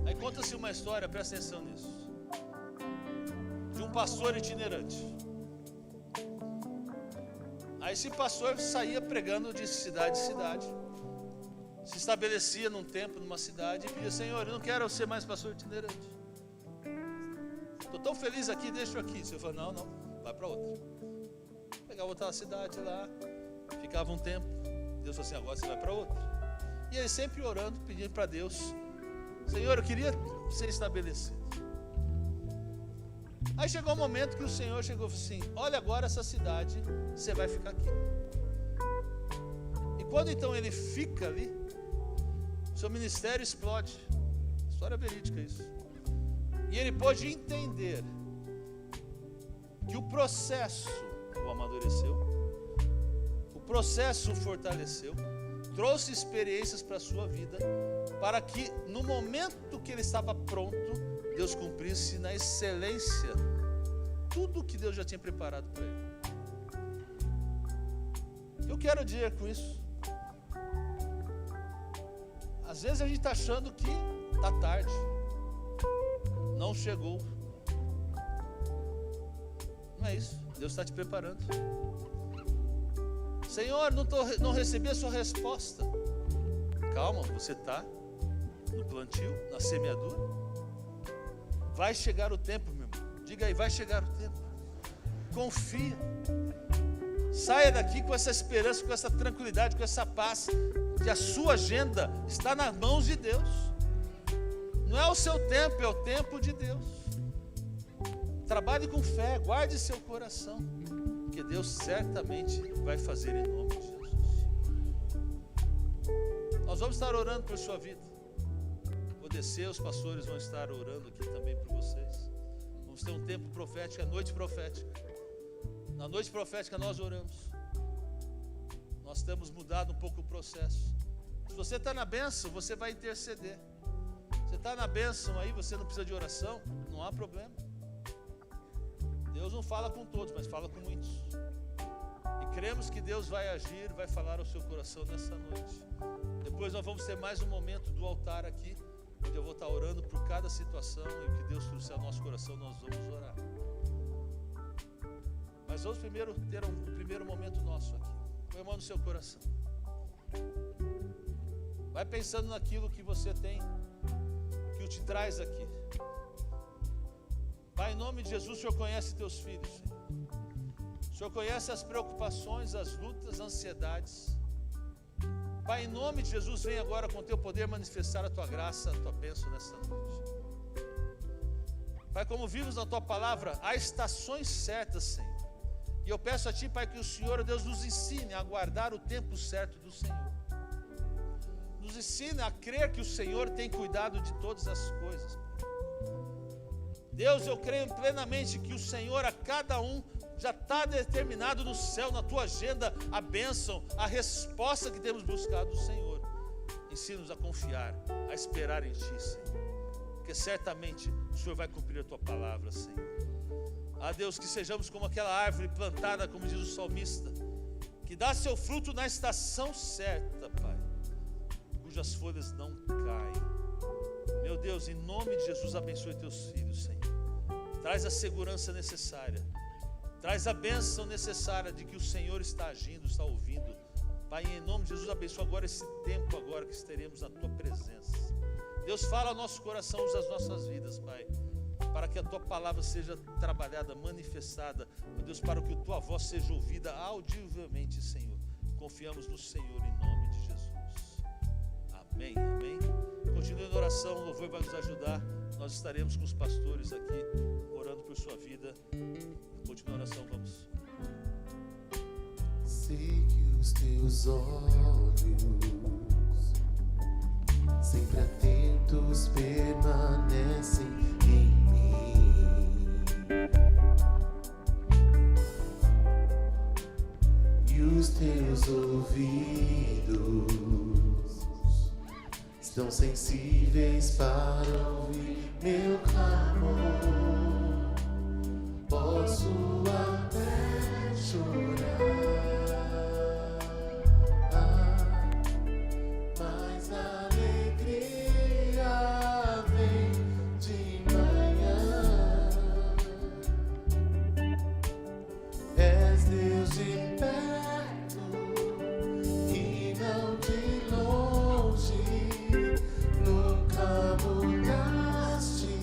Aí conta-se uma história, presta atenção nisso, de um pastor itinerante. Aí esse pastor saía pregando de cidade em cidade, se estabelecia num templo, numa cidade, e pedia: Senhor, eu não quero ser mais pastor itinerante, tão feliz aqui, deixa eu aqui. Você falou, não, vai para outra. Pegava outra cidade lá, ficava um tempo. Deus falou assim, agora você vai para outra. E ele sempre orando, pedindo para Deus, Senhor, eu queria ser estabelecido. Aí chegou um momento que o Senhor chegou e falou assim, olha agora essa cidade, você vai ficar aqui. E quando então ele fica ali, seu ministério explode. História verídica isso. E ele pôde entender que o processo o amadureceu, o processo o fortaleceu, trouxe experiências para a sua vida, para que no momento que ele estava pronto, Deus cumprisse na excelência tudo o que Deus já tinha preparado para ele. Eu quero dizer com isso, às vezes a gente está achando que está tarde, não chegou. Não é isso, Deus está te preparando. Senhor, não recebi a sua resposta. Calma, você está no plantio, na semeadura. Vai chegar o tempo, meu irmão. Diga aí, vai chegar o tempo. Confia. Saia daqui com essa esperança, com essa tranquilidade, com essa paz, que a sua agenda está nas mãos de Deus. Não é o seu tempo, é o tempo de Deus. Trabalhe com fé, guarde seu coração, porque Deus certamente vai fazer em nome de Jesus. Nós vamos estar orando por sua vida. Vou descer, os pastores vão estar orando aqui também por vocês. Vamos ter um tempo profético, a noite profética. Na noite profética nós oramos. Nós temos mudado um pouco o processo. Se você está na bênção, você vai interceder. Você está na bênção aí, você não precisa de oração, não há problema. Deus não fala com todos, mas fala com muitos. E cremos que Deus vai agir, vai falar ao seu coração nessa noite. Depois nós vamos ter mais um momento do altar aqui, onde eu vou estar orando por cada situação, e o que Deus trouxer ao nosso coração nós vamos orar. Mas vamos primeiro ter um primeiro momento nosso aqui. Põe a mão no seu coração. Vai pensando naquilo que você tem, que o te traz aqui. Pai, em nome de Jesus, o Senhor conhece teus filhos, Senhor. O Senhor conhece as preocupações, as lutas, as ansiedades. Pai, em nome de Jesus, vem agora com teu poder manifestar a tua graça, a tua bênção nessa noite. Pai, como vimos na tua palavra, há estações certas, Senhor. E eu peço a ti, Pai, que o Senhor, Deus, nos ensine a aguardar o tempo certo do Senhor. Nos ensine a crer que o Senhor tem cuidado de todas as coisas. Deus, eu creio plenamente que o Senhor a cada um já está determinado no céu, na tua agenda, a bênção, a resposta que temos buscado do Senhor. Ensina-nos a confiar, a esperar em ti, Senhor, porque certamente o Senhor vai cumprir a tua palavra, Senhor. Ah, Deus, que sejamos como aquela árvore plantada, como diz o salmista, que dá seu fruto na estação certa, Pai, cujas folhas não caem. Meu Deus, em nome de Jesus, abençoe teus filhos, Senhor. Traz a segurança necessária. Traz a bênção necessária de que o Senhor está agindo, está ouvindo. Pai, em nome de Jesus, abençoe agora esse tempo agora que estaremos na tua presença. Deus, fala ao nosso coração, usa as nossas vidas, Pai, para que a tua palavra seja trabalhada, manifestada. Meu Deus, para que a tua voz seja ouvida audivelmente, Senhor. Confiamos no Senhor em nome de Jesus. Amém, amém. Continue na oração, o louvor vai nos ajudar. Nós estaremos com os pastores aqui, orando por sua vida. Continue na oração, vamos. Sei que os teus olhos, sempre atentos, permanecem em mim. E os teus ouvidos estão sensíveis para ouvir meu clamor. Posso até chorar, mas a alegria vem de manhã. És Deus de perto e não de longe. Nunca mudaste,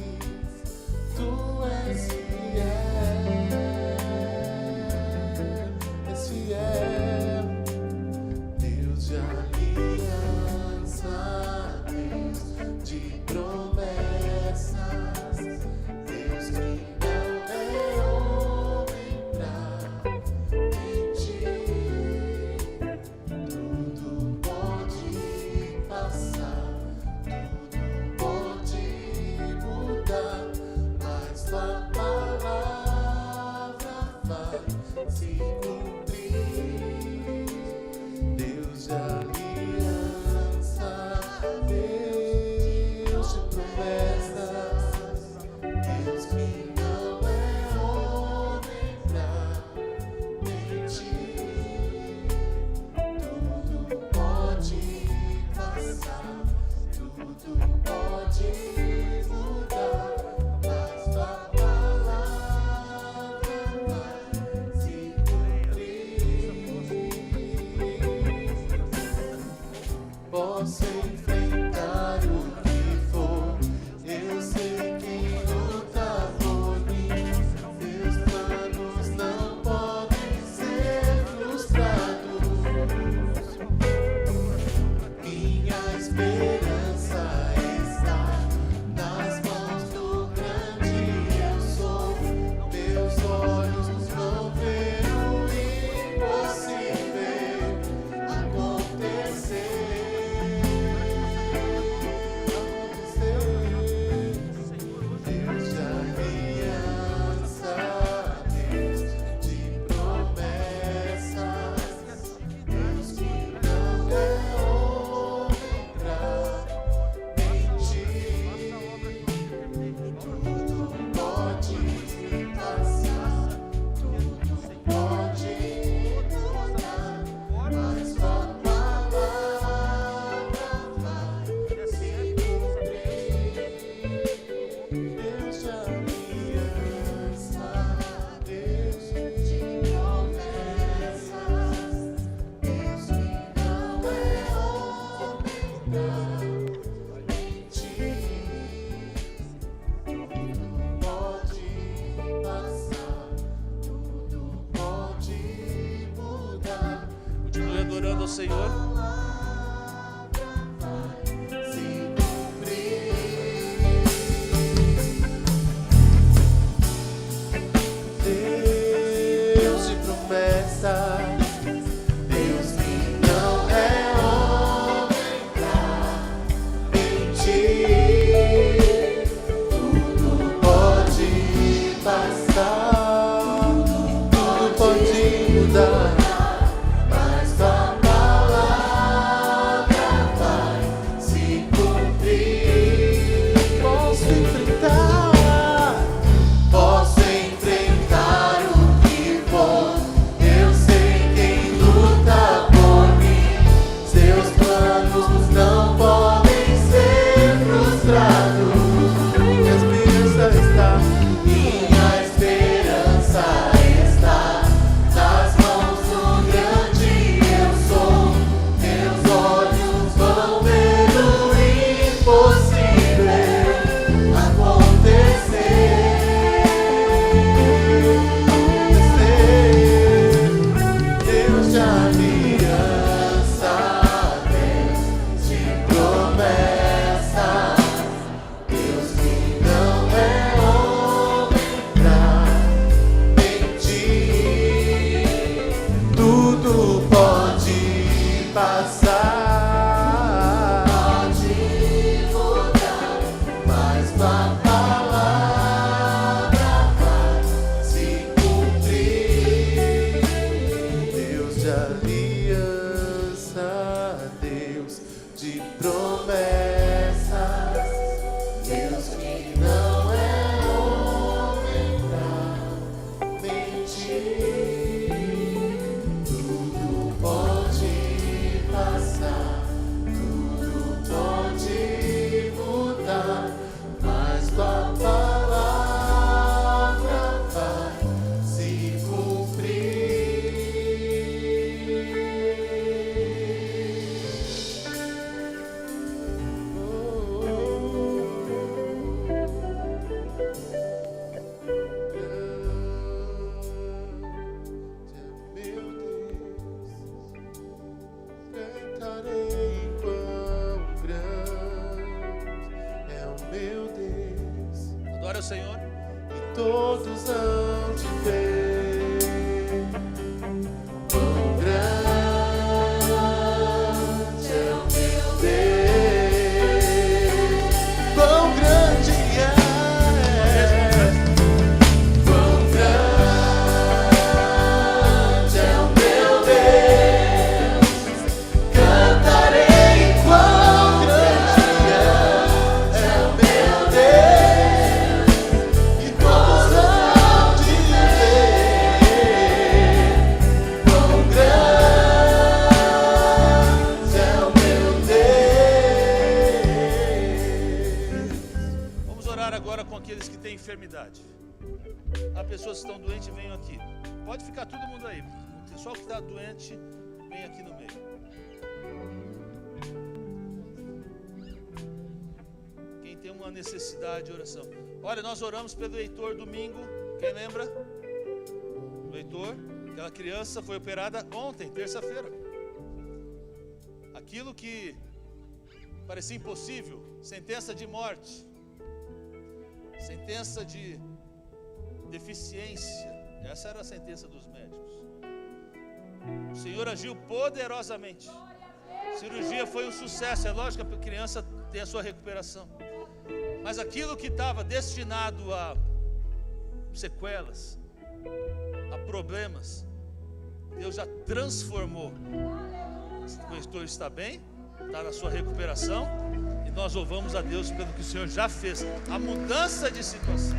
tu és Senhor. Se cumprir. Deus de promessa, Deus que não é homem pra mentir. Tudo pode passar, tudo pode mudar. Adora o Senhor. E todos hão de ver quão grande é o meu Deus, quão grande é, quão grande é o meu Deus, cantarei quão grande é o meu Deus, e todos hão de ver quão grande é o meu Deus. Vamos orar agora com aqueles que têm enfermidade. Há pessoas que estão doentes, venham aqui. Pode ficar todo mundo aí. O pessoal que está doente, vem aqui no meio. Quem tem uma necessidade de oração. Olha, nós oramos pelo Heitor domingo. Quem lembra? O Heitor, aquela criança foi operada ontem, terça-feira. Aquilo que parecia impossível, sentença de morte, sentença de deficiência, essa era a sentença dos médicos. O Senhor agiu poderosamente. A cirurgia foi um sucesso. É lógico que a criança tem a sua recuperação, mas aquilo que estava destinado a sequelas, a problemas, Deus já transformou. O Heitor está bem, está na sua recuperação, e nós louvamos a Deus pelo que o Senhor já fez, a mudança de situação.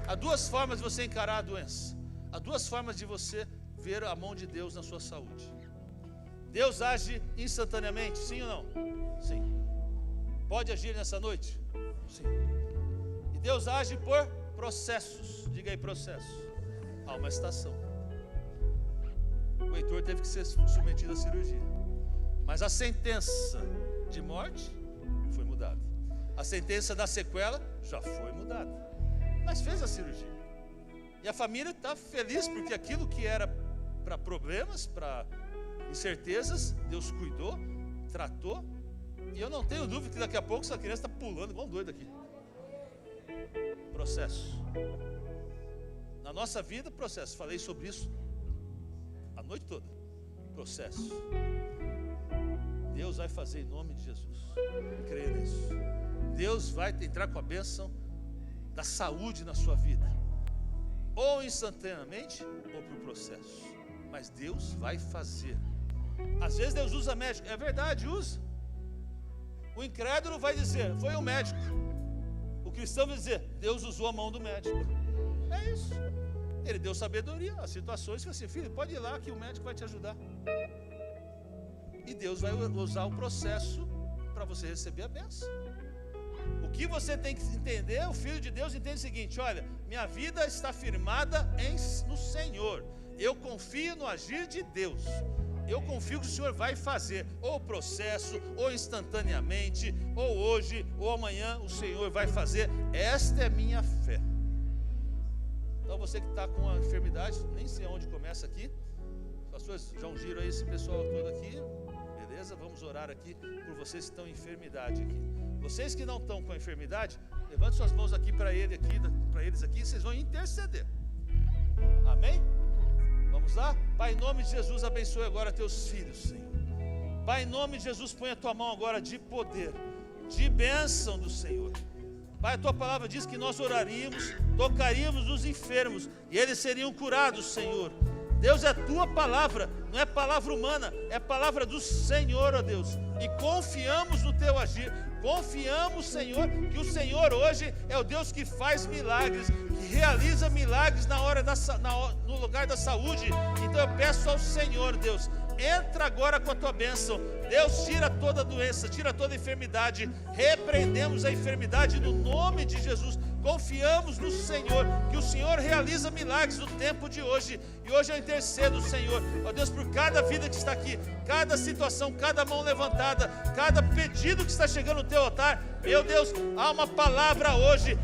Há duas formas de você encarar a doença. Há duas formas de você ver a mão de Deus na sua saúde. Deus age instantaneamente, sim ou não? Sim. Pode agir nessa noite? Sim. E Deus age por processos. Diga aí, processos. Há uma estação. O Heitor teve que ser submetido à cirurgia, mas a sentença de morte foi mudada. A sentença da sequela já foi mudada, mas fez a cirurgia. E a família está feliz porque aquilo que era para problemas, para incertezas, Deus cuidou, tratou, e eu não tenho dúvida que daqui a pouco essa criança está pulando igual um doido aqui. Processo. Na nossa vida, processo. Falei sobre isso a noite toda. Processo. Deus vai fazer em nome de Jesus. Creia nisso. Deus vai entrar com a bênção da saúde na sua vida, ou instantaneamente, ou por processo. Mas Deus vai fazer. Às vezes Deus usa médico. É verdade, usa. O incrédulo vai dizer, foi o médico. O cristão vai dizer, Deus usou a mão do médico. É isso. Ele deu sabedoria às situações, que assim, filho, pode ir lá que o médico vai te ajudar. E Deus vai usar o processo para você receber a bênção. O que você tem que entender, o Filho de Deus entende o seguinte: olha, minha vida está firmada no Senhor. Eu confio no agir de Deus. Eu confio que o Senhor vai fazer, ou o processo, ou instantaneamente, ou hoje, ou amanhã, o Senhor vai fazer. Esta é minha fé. Então você que está com a enfermidade, nem sei onde começa aqui. Os pastores já ungiram aí esse pessoal todo aqui. Beleza? Vamos orar aqui por vocês que estão em enfermidade aqui. Vocês que não estão com a enfermidade, levante suas mãos aqui para eles aqui, vocês vão interceder. Amém? Vamos lá? Pai, em nome de Jesus, abençoe agora teus filhos, Senhor. Pai, em nome de Jesus, põe a tua mão agora de poder, de bênção do Senhor. Pai, a tua palavra diz que nós oraríamos, tocaríamos os enfermos e eles seriam curados, Senhor. Deus, é a tua palavra, não é palavra humana, é palavra do Senhor, ó Deus. E confiamos no teu agir. Confiamos, Senhor, que o Senhor hoje é o Deus que faz milagres, que realiza milagres no lugar da saúde. Então eu peço ao Senhor, Deus, entra agora com a tua bênção. Deus, tira toda doença, tira toda enfermidade. Repreendemos a enfermidade no nome de Jesus. Confiamos no Senhor, que o Senhor realiza milagres no tempo de hoje. E hoje eu intercedo, Senhor, ó Deus, por cada vida que está aqui, cada situação, cada mão levantada, cada pedido que está chegando no teu altar. Meu Deus, há uma palavra hoje.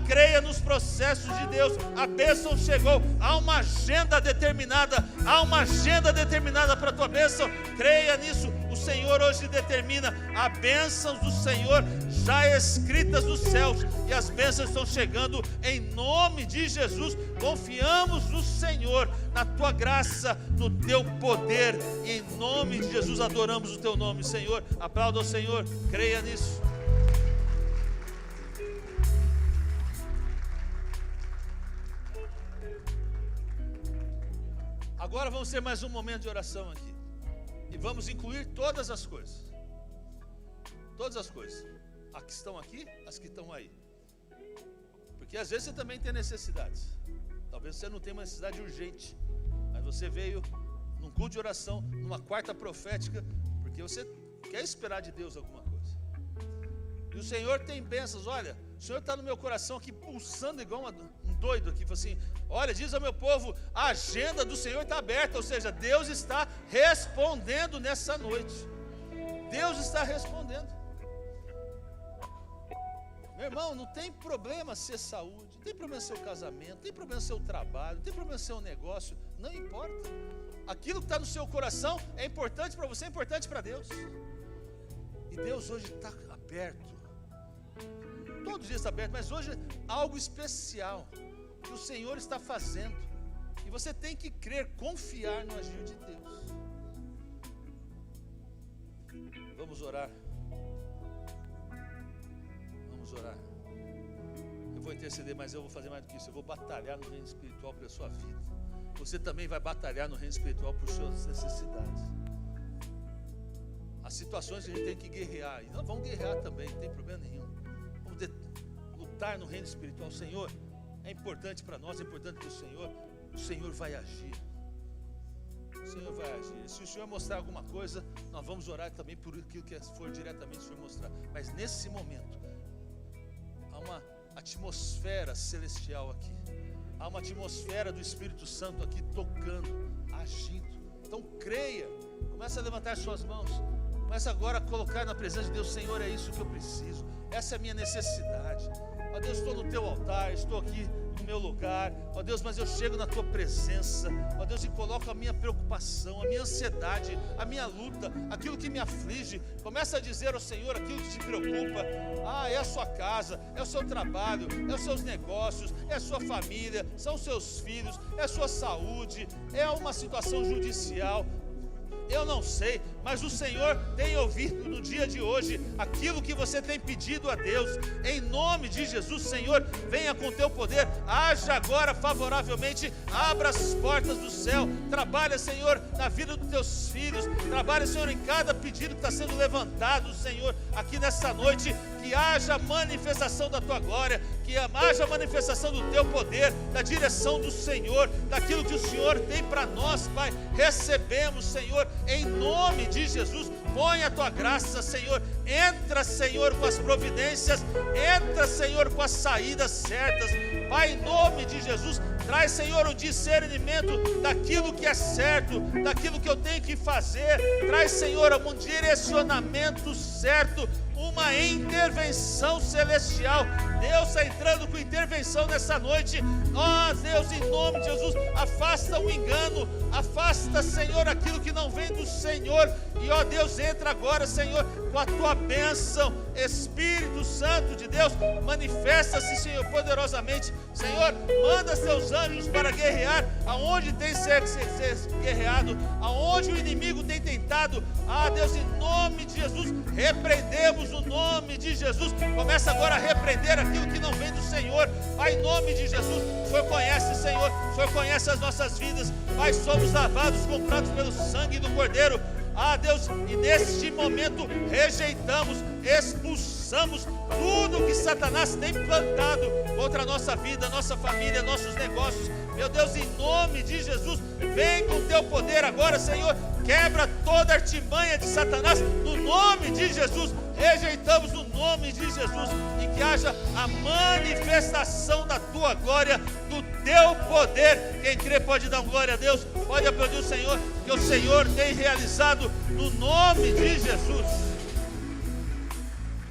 Creia nos processos de Deus. A bênção chegou. Há uma agenda determinada. Há uma agenda determinada para a tua bênção. Creia nisso. O Senhor hoje determina a bênção do Senhor já escritas nos céus. E as bênçãos estão chegando em nome de Jesus. Confiamos no Senhor, na tua graça, no teu poder. E em nome de Jesus adoramos o teu nome, Senhor. Aplauda ao Senhor. Creia nisso. Agora vamos ter mais um momento de oração aqui. E vamos incluir todas as coisas. Todas as coisas. As que estão aqui, as que estão aí. Porque às vezes você também tem necessidades. Talvez você não tenha uma necessidade urgente, mas você veio num culto de oração, numa quarta profética, porque você quer esperar de Deus alguma coisa. E o Senhor tem bênçãos. Olha, o Senhor está no meu coração aqui, pulsando igual um doido aqui. Fala assim: olha, diz ao meu povo, a agenda do Senhor está aberta. Ou seja, Deus está respondendo nessa noite. Deus está respondendo. Meu irmão, não tem problema ser saúde, não tem problema ser o casamento, não tem problema ser o trabalho, não tem problema ser o negócio, não importa. Aquilo que está no seu coração é importante para você, é importante para Deus. E Deus hoje está aberto. Todos os dias está aberto, mas hoje algo especial que o Senhor está fazendo. E você tem que crer, confiar no agir de Deus. Vamos orar. Vamos orar. Eu vou interceder, mas eu vou fazer mais do que isso. Eu vou batalhar no reino espiritual pela sua vida. Você também vai batalhar no reino espiritual por suas necessidades. As situações que a gente tem que guerrear, e nós vamos guerrear também, não tem problema nenhum. Vamos lutar no reino espiritual. Senhor, é importante para nós, é importante para o Senhor vai agir. O Senhor vai agir. Se o Senhor mostrar alguma coisa, nós vamos orar também por aquilo que for diretamente o Senhor mostrar. Mas nesse momento, há uma atmosfera celestial aqui. Há uma atmosfera do Espírito Santo aqui tocando, agindo. Então creia, comece a levantar suas mãos. Comece agora a colocar na presença de Deus: Senhor, é isso que eu preciso. Essa é a minha necessidade. Ó Deus, estou no teu altar, estou aqui no meu lugar, ó Deus, mas eu chego na tua presença, ó Deus, e coloco a minha preocupação, a minha ansiedade, a minha luta, aquilo que me aflige. Começa a dizer ao Senhor aquilo que te preocupa. É a sua casa, é o seu trabalho, é os seus negócios, é a sua família, são os seus filhos, é a sua saúde, é uma situação judicial. Eu não sei, mas o Senhor tem ouvido no dia de hoje aquilo que você tem pedido a Deus. Em nome de Jesus, Senhor, venha com teu poder, haja agora favoravelmente, abra as portas do céu, trabalha, Senhor, na vida dos teus filhos, trabalha, Senhor, em cada pedido que está sendo levantado, Senhor, aqui nessa noite, que haja manifestação da tua glória, que haja manifestação do teu poder, da direção do Senhor, daquilo que o Senhor tem para nós, Pai. Recebemos, Senhor, em nome de Jesus. Põe a tua graça, Senhor. Entra, Senhor, com as providências, entra, Senhor, com as saídas certas, Pai, em nome de Jesus. Traz, Senhor, o discernimento daquilo que é certo, daquilo que eu tenho que fazer. Traz, Senhor, um direcionamento certo, uma intervenção celestial. Deus está entrando com intervenção nessa noite. Deus, em nome de Jesus, afasta o engano, afasta, Senhor, aquilo que não vem do Senhor. E, Deus, entra agora, Senhor, com a tua bênção. Espírito Santo de Deus, manifesta-se, Senhor, poderosamente. Senhor, manda seus anjos para guerrear aonde tem que ser guerreado, aonde o inimigo tem tentado. Deus, em nome de Jesus, repreendemos o nome de Jesus. Começa agora a repreender aquilo que não vem do Senhor. Pai, em nome de Jesus, o Senhor conhece, Senhor, o Senhor conhece as nossas vidas. Pai, somos lavados, comprados pelo sangue do Cordeiro. Deus, e neste momento rejeitamos, expulsamos tudo que Satanás tem plantado contra a nossa vida, nossa família, nossos negócios. Meu Deus, em nome de Jesus, vem com teu poder agora, Senhor. Quebra toda artimanha de Satanás, no nome de Jesus. Rejeitamos no nome de Jesus, e que haja a manifestação da tua glória, do teu poder. Quem crê pode dar glória a Deus, pode aplaudir o Senhor, que o Senhor tem realizado no nome de Jesus.